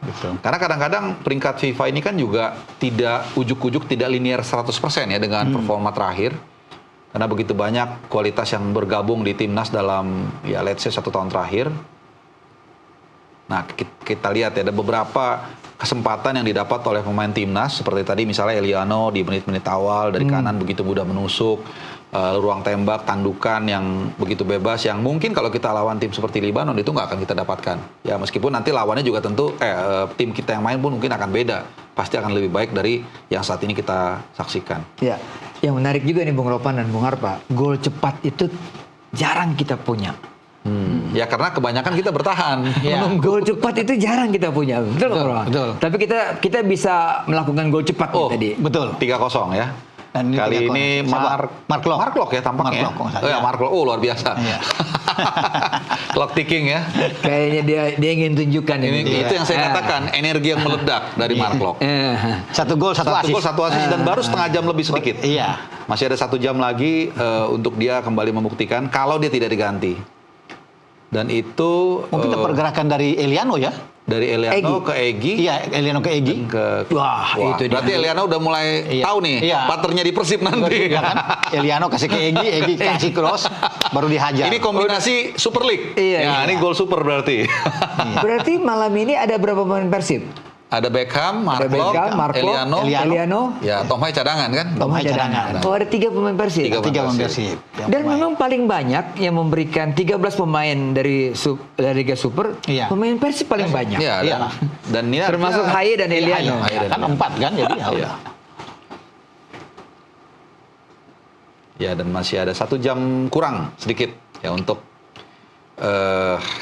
Gitu. Karena kadang-kadang peringkat FIFA ini kan juga tidak ujuk-ujuk tidak linear 100% ya dengan performa terakhir. Karena begitu banyak kualitas yang bergabung di timnas dalam ya let's say 1 tahun terakhir. Nah, kita lihat ya ada beberapa kesempatan yang didapat oleh pemain timnas seperti tadi misalnya Eliano di menit-menit awal dari kanan begitu mudah menusuk, ruang tembak, tandukan yang begitu bebas yang mungkin kalau kita lawan tim seperti Libanon itu nggak akan kita dapatkan. Ya meskipun nanti lawannya juga tentu tim kita yang main pun mungkin akan beda. Pasti akan lebih baik dari yang saat ini kita saksikan. Ya, yang menarik juga nih Bung Ropan dan Bung Harpa, gol cepat itu jarang kita punya. Ya karena kebanyakan kita bertahan. Iya. Gol cepat itu jarang kita punya, betul Bung Ropan? betul. Tapi kita bisa melakukan gol cepat nih tadi. Betul. 3-0 ya. Dan ini Kali 3-0. ini Siapa? Mark Locke. Mark Locke ya tampaknya. Mark Locke, kalau nggak Oh ya salah. Mark Locke. Oh luar biasa. Iya. Clock ticking ya. Kayaknya dia ingin tunjukkan Ini ini. itu yang saya katakan energi yang meledak dari Mark Locke. Satu gol, satu Satu assist. gol, satu assist dan baru setengah jam lebih sedikit. Iya. Masih ada 1 jam lagi untuk dia kembali membuktikan kalau dia tidak diganti. Dan itu Mungkin pergerakan dari Eliano ya. dari Eliano ke Egy. Iya, Eliano ke Egy. Wah, itu dia. Berarti Eliano udah mulai Iya. tahu nih Iya. partnernya di Persib nanti. Ya kan? Eliano kasih ke Egy, Egy kasih cross, baru dihajar. Ini kombinasi Super League. Iya, Ya, iya. ini gol super berarti. Berarti malam ini ada berapa pemain Persib? Ada Beckham, Ada Mark Beckham, Mark Locke, Eliano, Eliano. ya Tom Hai cadangan kan? Tom Hai cadangan. Oh, ada 3 pemain Persib. Tiga Tiga pemain pemain Persib. Persib. Dan memang paling banyak yang memberikan 13 pemain dari Liga Super, Iya. pemain Persib paling banyak. Iya, Iya. dan ini Termasuk artinya- Haye dan Eliano. Haye dan Kan Eliano. 4 kan, jadi ya Iya. udah. Ya, dan masih ada 1 jam kurang sedikit ya untuk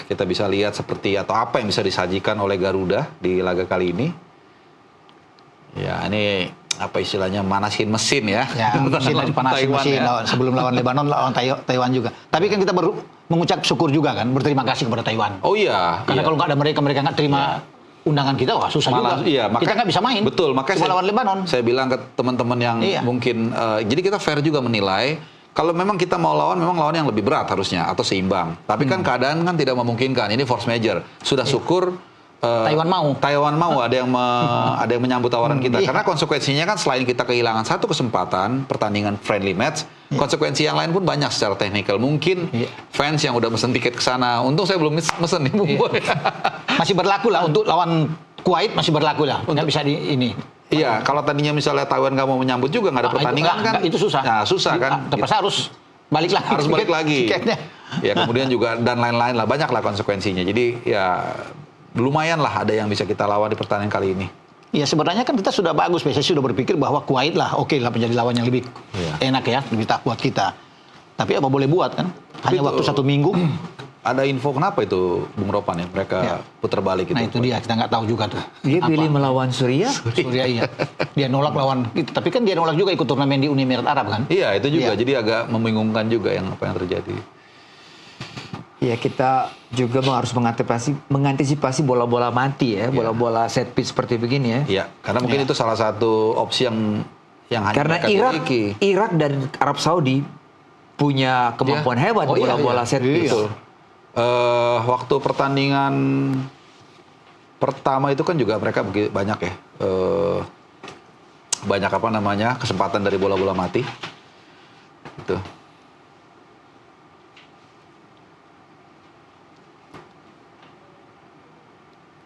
kita bisa lihat seperti atau apa yang bisa disajikan oleh Garuda di laga kali ini. Ya, ini apa istilahnya manasin mesin ya. Ya, mesin lagi panasin Taiwan mesin ya. sebelum lawan Lebanon lawan Taiwan juga. Tapi kan kita baru mengucap syukur juga kan, berterima kasih kepada Taiwan. Oh iya. Karena iya. kalau nggak ada mereka nggak terima undangan kita, wah susah Malah, juga. iya, Kita nggak bisa main. Betul, makanya Cuma lawan Lebanon. Saya bilang ke teman-teman yang Iya. mungkin jadi kita fair juga menilai kalau memang kita mau lawan memang lawan yang lebih berat harusnya atau seimbang. Tapi kan keadaan kan tidak memungkinkan. Ini force major. Sudah syukur Taiwan mau. Taiwan mau ada yang ada yang menyambut tawaran kita iya. karena konsekuensinya kan selain kita kehilangan 1 kesempatan pertandingan friendly match, konsekuensi yang lain pun banyak secara teknikal. Mungkin fans yang udah mesen tiket ke sana, untung saya belum mesen nih Bung Boy. Masih berlaku lah untuk lawan Kuwait, masih berlaku lah. Nggak bisa di ini. Iya, kalau tadinya misalnya Taiwan nggak mau menyambut juga nggak ada pertandingan kan? Itu susah. Nah, susah kan? Terpaksa harus balik lagi. Harus balik lagi. Tiketnya. Ya kemudian juga dan lain-lain lah, banyak lah konsekuensinya. Jadi ya lumayan lah ada yang bisa kita lawan di pertandingan kali ini. Ya sebenarnya kan kita sudah bagus, PSSI sudah berpikir bahwa Kuwait lah, oke lah menjadi lawan yang lebih enak ya, lebih tak buat kita. Tapi apa boleh buat kan? Hanya waktu 1 minggu. Ada info kenapa itu Bung Ropan ya mereka putar balik Nah itu dia, kita nggak tahu juga tuh. Dia pilih melawan Suriah. Surya iya. Dia nolak lawan gitu. Tapi kan dia nolak juga ikut turnamen di Uni Emirat Arab kan? Iya, itu juga. Iya. Jadi agak membingungkan juga apa yang terjadi. Ya kita juga harus mengantisipasi bola-bola mati ya, bola-bola set piece seperti begini ya. Iya, karena mungkin itu salah satu opsi yang hanya Karena mereka miliki. Irak dan Arab Saudi punya kemampuan hebat Oh, iya, bola-bola set piece. Betul. Waktu pertandingan pertama itu kan juga mereka banyak ya, banyak kesempatan dari bola-bola mati. Gitu.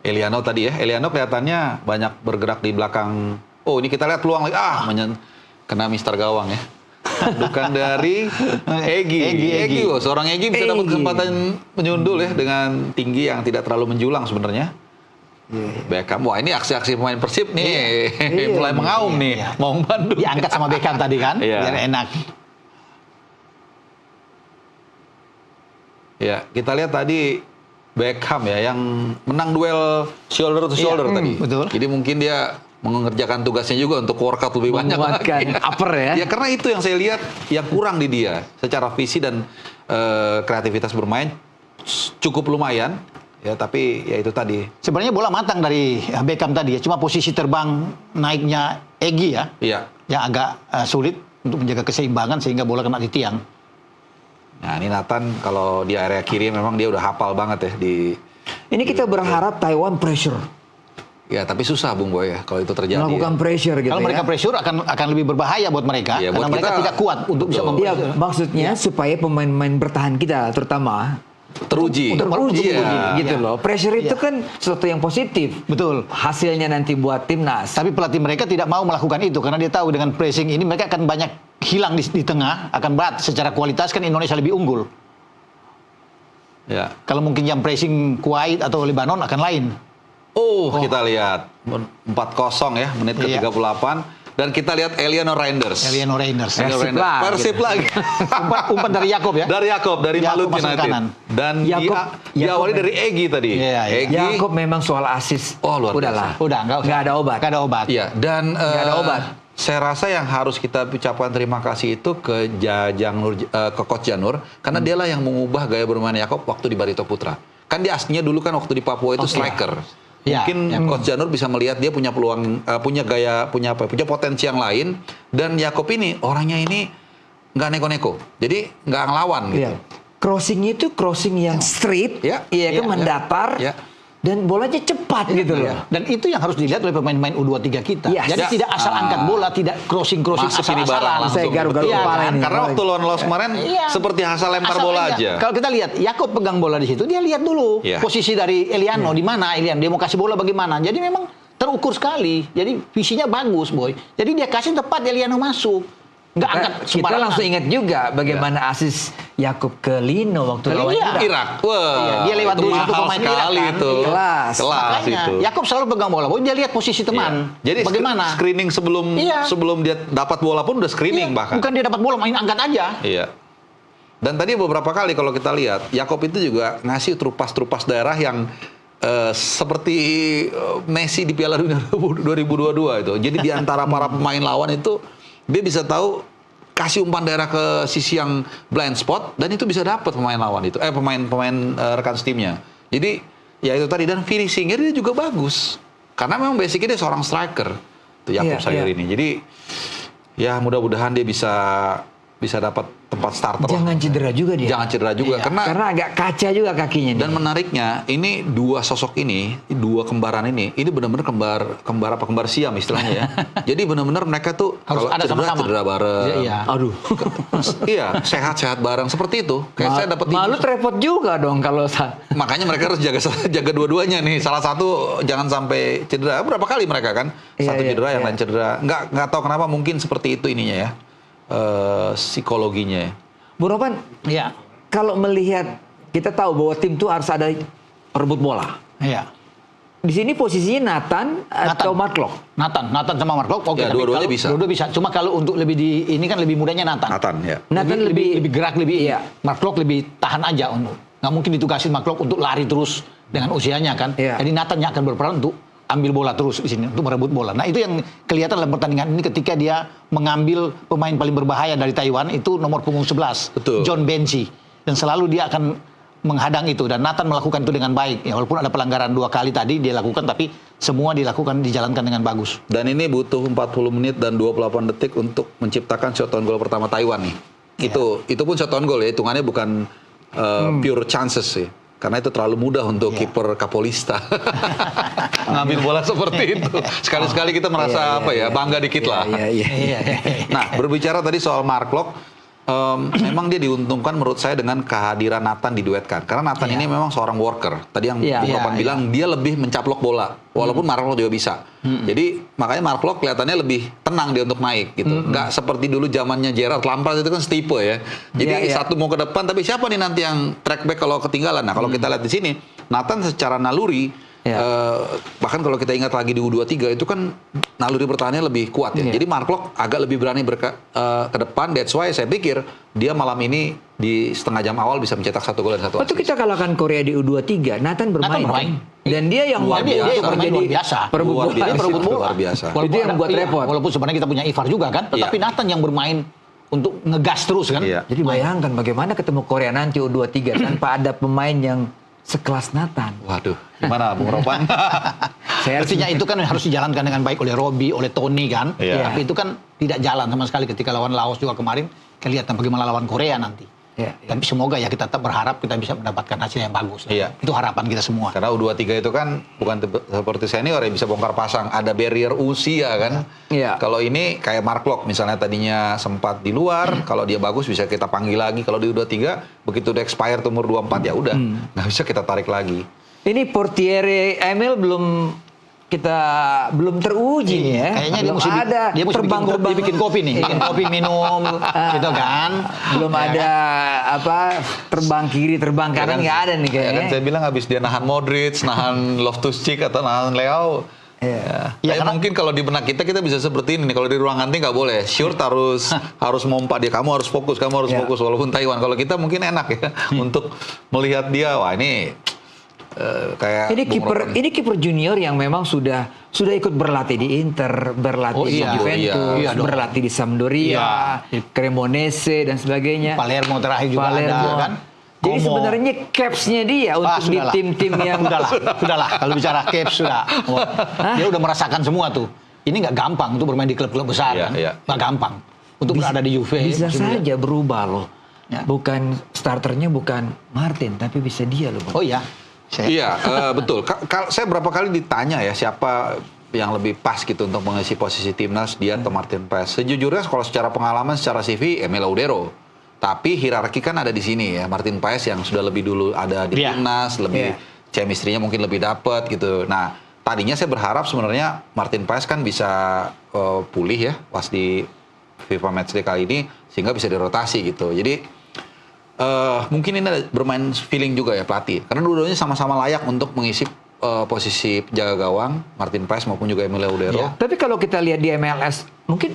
Eliano tadi ya, Eliano kelihatannya banyak bergerak di belakang. Oh ini kita lihat peluang lagi, kena Mister Gawang ya. Bukan dari Egy. Oh, seorang Egy bisa dapat kesempatan menyundul ya dengan tinggi yang tidak terlalu menjulang sebenarnya. Beckham, wah ini aksi-aksi pemain Persib nih mulai mengaum nih, mau membantu. Diangkat sama Beckham tadi kan, biar enak. Ya, kita lihat tadi Beckham ya yang menang duel shoulder to shoulder tadi. Betul. Jadi mungkin dia mengerjakan tugasnya juga untuk workout lebih banyak lagi. Upper ya. Ya karena itu yang saya lihat yang kurang di dia secara visi dan kreativitas bermain cukup lumayan ya, tapi ya itu tadi. Sebenarnya bola matang dari Beckham tadi ya, cuma posisi terbang naiknya Egy ya, Iya. yang agak sulit untuk menjaga keseimbangan sehingga bola kena di tiang. Nah ini Nathan kalau di area kiri memang dia udah hafal banget ya di. Ini kita berharap Taiwan pressure. Ya tapi susah Bung Boy ya kalau itu terjadi. Melakukan pressure gitu Kalau ya. mereka pressure akan lebih berbahaya buat mereka, Iya, karena buat mereka kita, tidak kuat untuk bisa betul. Iya, mempressure. maksudnya supaya pemain-pemain bertahan kita terutama teruji. teruji Iya. gitu loh. Pressure itu kan sesuatu yang positif. Betul. Hasilnya nanti buat timnas. Tapi pelatih mereka tidak mau melakukan itu karena dia tahu dengan pressing ini mereka akan banyak hilang di tengah, akan berat. Secara kualitas kan Indonesia lebih unggul. Ya. Kalau mungkin jam pressing Kuwait atau Lebanon akan lain. Kita lihat 4-0 ya menit Iya. ke-38 dan kita lihat Eleanor Reinders. Eleanor Reinders. Persib lagi. Persib lagi. Umpan dari Yakob ya. Dari Yakob dari Yakob Malut masuk United. kanan. Dan Yakob diawali dari Egy tadi. Iya, iya. Egy. Yakob memang soal asis. Oh, luar biasa. Udahlah. Udah Nggak ada obat. Nggak ada obat. Iya, dan Nggak ada obat. Saya rasa yang harus kita ucapkan terima kasih itu ke ke Coach Janur karena dialah yang mengubah gaya bermain Yakob waktu di Barito Putra. Kan dia aslinya dulu kan waktu di Papua itu striker. Ya, Mungkin Coach Janur bisa melihat dia punya peluang, punya gaya, punya potensi yang lain. Dan Yakob ini orangnya ini nggak neko-neko, jadi nggak ngelawan gitu. Iya. Crossingnya itu crossing yang straight, Ya. iya kan Ya. mendatar, Ya. dan bolanya cepat gitu loh. Dan itu yang harus dilihat oleh pemain-pemain U23 kita. Yes. Jadi Ya. tidak asal angkat bola, tidak crossing-crossing Masuk ini barang asal-asalan. langsung. Saya garuk-garuk Betul. kepala ini. Karena waktu lawan Laos kemarin Iya. seperti asal lempar bola aja. Kalau kita lihat, Yakob pegang bola di situ, dia lihat dulu Iya. posisi dari Eliano di mana Eliano, dia mau kasih bola bagaimana. Jadi memang terukur sekali. Jadi visinya bagus, Boy. Jadi dia kasih tepat Eliano masuk. Nggak angkat Kita sembarangan. langsung ingat juga bagaimana asis Yakob ke Lino waktu Ke lawan Iya. Irak. Irak. Wah, Iya, dia lewat itu dulu satu mahal pemain Irak sekali kan. itu. Iya. Kelas. Makanya, itu. Yakob selalu pegang bola, Boy. Dia lihat posisi teman. Iya. Jadi bagaimana? screening Iya. sebelum dia dapat bola pun udah screening Iya, bahkan. bukan dia dapat bola, main angkat aja. Iya. Dan tadi beberapa kali kalau kita lihat, Yakob itu juga ngasih trupas-trupas daerah yang seperti Messi di Piala Dunia 2022 itu. Jadi di antara para pemain lawan itu dia bisa tahu kasih umpan daerah ke sisi yang blind spot dan itu bisa dapat pemain lawan itu, pemain rekan timnya. Jadi ya itu tadi, dan finishingnya dia juga bagus. Karena memang basicnya dia seorang striker, tuh Yakob Iya, Sayur iya. ini. Jadi ya mudah-mudahan dia bisa dapat tempat starter. Jangan cedera juga dia. Jangan cedera juga Iya. karena agak kaca juga kakinya. dan menariknya ini dua sosok ini, dua kembaran ini benar-benar kembar siam istilahnya ya. Jadi benar-benar mereka tuh Harus kalau ada sama-sama. cedera bareng. Iya, iya. Aduh. Iya, sehat-sehat bareng seperti itu. Kayak saya dapat Malut repot juga dong kalau makanya mereka harus jaga dua-duanya nih. Salah satu jangan sampai cedera. Berapa kali mereka kan? Iya, Satu iya, cedera, yang iya. lain cedera. Nggak tahu kenapa, mungkin seperti itu ininya ya. Psikologinya ya. Bu Ropan, Iya. kalau melihat kita tahu bahwa tim itu harus ada rebut bola. Iya. di sini posisinya Nathan atau Mark Nathan sama Mark Locke. Ya, tapi dua-duanya kalau- bisa. Dua-dua bisa. Cuma kalau untuk lebih ini kan lebih mudahnya Nathan. Nathan ya. Nathan lebih gerak lebih. iya. Mark Locke lebih tahan aja untuk. Nggak mungkin ditugasin Mark Locke untuk lari terus dengan usianya kan. Iya. Jadi Nathan yang akan berperan untuk ambil bola terus di sini untuk merebut bola. Nah itu yang kelihatan dalam pertandingan ini ketika dia mengambil pemain paling berbahaya dari Taiwan itu nomor punggung 11, Betul. John Benchi. Dan selalu dia akan menghadang itu dan Nathan melakukan itu dengan baik. Ya walaupun ada pelanggaran 2 kali tadi dia lakukan tapi semua dijalankan dengan bagus. Dan ini butuh 40 menit dan 28 detik untuk menciptakan shot on goal pertama Taiwan nih. Itu pun shot on goal ya, hitungannya bukan pure chances sih. Karena itu terlalu mudah untuk kiper Kapolista. Ngambil bola seperti itu. Sekali-sekali kita merasa bangga dikit lah. Iya. Nah, berbicara tadi soal Mark Locke, memang dia diuntungkan menurut saya dengan kehadiran Nathan diduetkan. Karena Nathan ini memang seorang worker. Tadi yang Bung Ropan bilang dia lebih mencaplok bola. Walaupun Mark Locke juga bisa. Jadi makanya Mark Locke kelihatannya lebih tenang dia untuk naik gitu. Nggak seperti dulu zamannya Gerrard Lampard itu kan setipe ya. Jadi satu mau ke depan tapi siapa nih nanti yang track back kalau ketinggalan. Nah kalau kita lihat di sini Nathan secara naluri bahkan kalau kita ingat lagi di U23 itu kan naluri bertahannya lebih kuat ya. Jadi Mark Locke agak lebih berani ke depan. That's why saya pikir dia malam ini di setengah jam awal bisa mencetak 1 gol dan 1 Waktu assist. kita kalahkan Korea di U23, Nathan bermain. bermain. Dan dia yang Luar waktu biasa. itu Bermain luar biasa. perebut Luar bola. biasa. Perebut bola. Luar biasa. Itu yang buat repot. Walaupun sebenarnya kita punya Ivar juga kan, tetapi Nathan yang bermain untuk ngegas terus kan. Iya. Jadi bayangkan bagaimana ketemu Korea nanti U23 tanpa ada pemain yang sekelas Nathan. Waduh, gimana Bung Ropan? Artinya itu kan harus dijalankan dengan baik oleh Robbie, oleh Tony kan. Iya. Tapi itu kan tidak jalan sama sekali ketika lawan Laos juga kemarin. Kelihatan bagaimana lawan Korea nanti. Iya. Tapi semoga ya kita tetap berharap kita bisa mendapatkan hasil yang bagus. Iya. Itu harapan kita semua. Karena U23 itu kan bukan seperti senior yang bisa bongkar pasang, ada barrier usia kan. Iya. Kalau ini kayak Mark Locke misalnya tadinya sempat di luar, kalau dia bagus bisa kita panggil lagi. Kalau di U23 begitu udah expired umur 24 ya udah, nggak bisa kita tarik lagi. Ini Portiere Emil belum teruji nih ya. Kayaknya belum dia mesti bikin kopi nih. Bikin kopi minum gitu kan. Belum ada terbang kiri, terbang kanan nggak ada nih Ya kan kayaknya. saya bilang habis dia nahan Modric, nahan Loftus-Cheek atau nahan Leao. Iya. Ya, mungkin kalau di benak kita bisa seperti ini nih. Kalau di ruang ganti nggak boleh. Shirt harus mompa dia. Kamu harus fokus. Walaupun Taiwan. Kalau kita mungkin enak ya untuk melihat dia. Wah ini kayak Ini kiper junior yang memang sudah ikut berlatih di Inter, berlatih di Juventus, iya dong. berlatih di Sampdoria, Cremonese dan sebagainya. Palermo terakhir juga ada kan. Jadi Como. sebenarnya capsnya dia untuk di sudahlah. tim-tim yang sudahlah. Kalau bicara caps sudah. Dia udah merasakan semua tuh. Ini nggak gampang untuk bermain di klub-klub besar kan. Nggak gampang. Untuk berada di Juve. bisa saja berubah loh. Ya. Bukan starternya bukan Martin, tapi bisa dia loh. Bang. Oh iya. Iya, betul. Saya berapa kali ditanya ya siapa yang lebih pas gitu untuk mengisi posisi timnas, dia atau Martin Paes. Sejujurnya kalau secara pengalaman, secara CV, Emil Laudero. Tapi hierarki kan ada di sini ya. Martin Paes yang sudah lebih dulu ada di timnas, lebih chemistry-nya mungkin lebih dapat gitu. Nah, tadinya saya berharap sebenarnya Martin Paes kan bisa pulih ya pas di FIFA Matchday kali ini sehingga bisa dirotasi gitu. Jadi mungkin ini ada bermain feeling juga ya pelatih. Karena dua-duanya sama-sama layak untuk mengisi posisi penjaga gawang, Martin Paes maupun juga Emil Laudero. Iya. Tapi kalau kita lihat di MLS, mungkin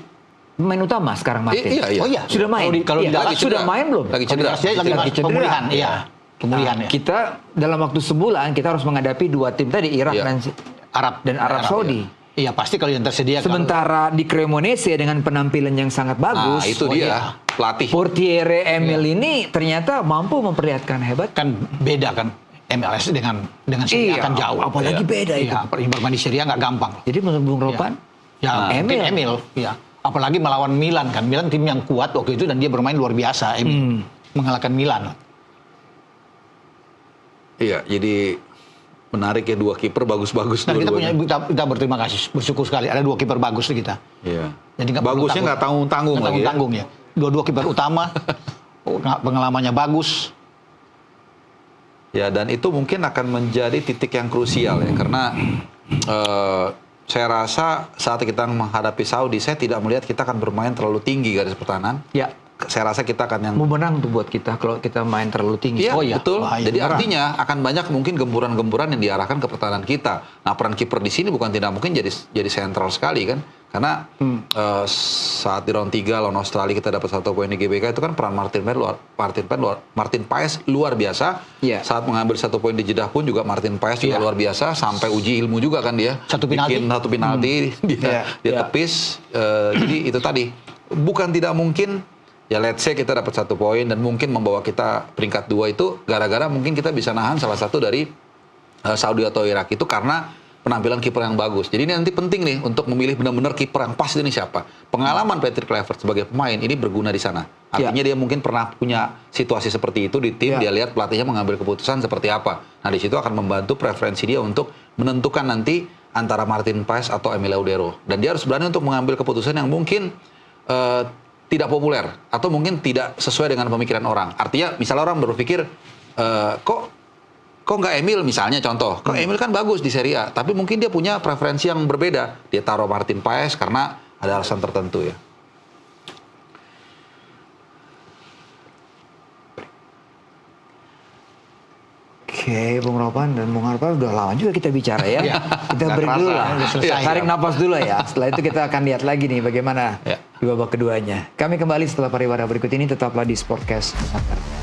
pemain utama sekarang Martin. Iya. Oh iya. Sudah main. Kalau di dalam sudah main belum? Lagi cedera. Lagi pemulihan. Iya. Pemulihan Nah, ya. kita dalam waktu sebulan kita harus menghadapi dua tim tadi, Irak Iya. dan Arab Saudi. Iya pasti kalau yang tersedia. Sementara di Cremonese dengan penampilan yang sangat bagus, Nah, itu dia pelatih. Portiere Emil ini ternyata mampu memperlihatkan hebat. Kan beda kan MLS dengan Serie A kan jauh. Apalagi beda itu. Iya, bermain di Serie A nggak gampang. Jadi menurut Bung Ropan, Ya, Emil. Emil. Iya. Apalagi melawan Milan kan. Milan tim yang kuat waktu itu dan dia bermain luar biasa. Emil mengalahkan Milan. Iya, jadi menarik ya dua kiper bagus-bagus Dan dua-duanya. kita berterima kasih, bersyukur sekali ada dua kiper bagus di kita. Iya. Jadi nggak perlu Bagusnya takut. nggak tanggung-tanggung Nggak lagi ya. tanggung-tanggung ya. Dua-dua kiper utama, pengalamannya bagus. Ya, dan itu mungkin akan menjadi titik yang krusial ya, karena saya rasa saat kita menghadapi Saudi, saya tidak melihat kita akan bermain terlalu tinggi garis pertahanan. Ya. saya rasa kita akan yang Mau menang tuh buat kita kalau kita main terlalu tinggi. Iya, Oh iya, betul. bahaya. Jadi Beneran. artinya akan banyak mungkin gemburan-gemburan yang diarahkan ke pertahanan kita. Nah, peran kiper di sini bukan tidak mungkin jadi sentral sekali kan. Karena saat di round 3 lawan Australia kita dapat 1 poin di GBK itu kan peran Martin Paes luar biasa. Iya. Saat mengambil 1 poin di Jeddah pun juga Martin Paes juga Iya. luar biasa sampai uji ilmu juga kan dia. Satu penalti. Bikin 1 penalti dia Iya. tepis. Jadi itu tadi bukan tidak mungkin. Ya let's say kita dapat 1 poin dan mungkin membawa kita peringkat 2 itu gara-gara mungkin kita bisa nahan salah satu dari Saudi atau Irak itu karena penampilan kiper yang bagus. Jadi ini nanti penting nih untuk memilih benar-benar kiper yang pas ini siapa. Pengalaman Patrick Kluivert sebagai pemain ini berguna di sana. Artinya dia mungkin pernah punya situasi seperti itu di tim, dia lihat pelatihnya mengambil keputusan seperti apa. Nah di situ akan membantu preferensi dia untuk menentukan nanti antara Martin Paes atau Emile Audero. Dan dia harus berani untuk mengambil keputusan yang mungkin tidak populer atau mungkin tidak sesuai dengan pemikiran orang. Artinya misalnya orang berpikir kok nggak Emil misalnya contoh, kok Emil kan bagus di Serie A, tapi mungkin dia punya preferensi yang berbeda. Dia taruh Martin Paes karena ada alasan tertentu ya. Oke, Bung Ropan dan Bung Harpa udah lama juga kita bicara ya. Iya. Kita Nggak break kerasa, dulu lah. udah selesai. Tarik napas dulu ya. Setelah itu kita akan lihat lagi nih bagaimana Ya. di babak keduanya. Kami kembali setelah pariwara berikut ini, tetaplah di Sportcast Nusantara.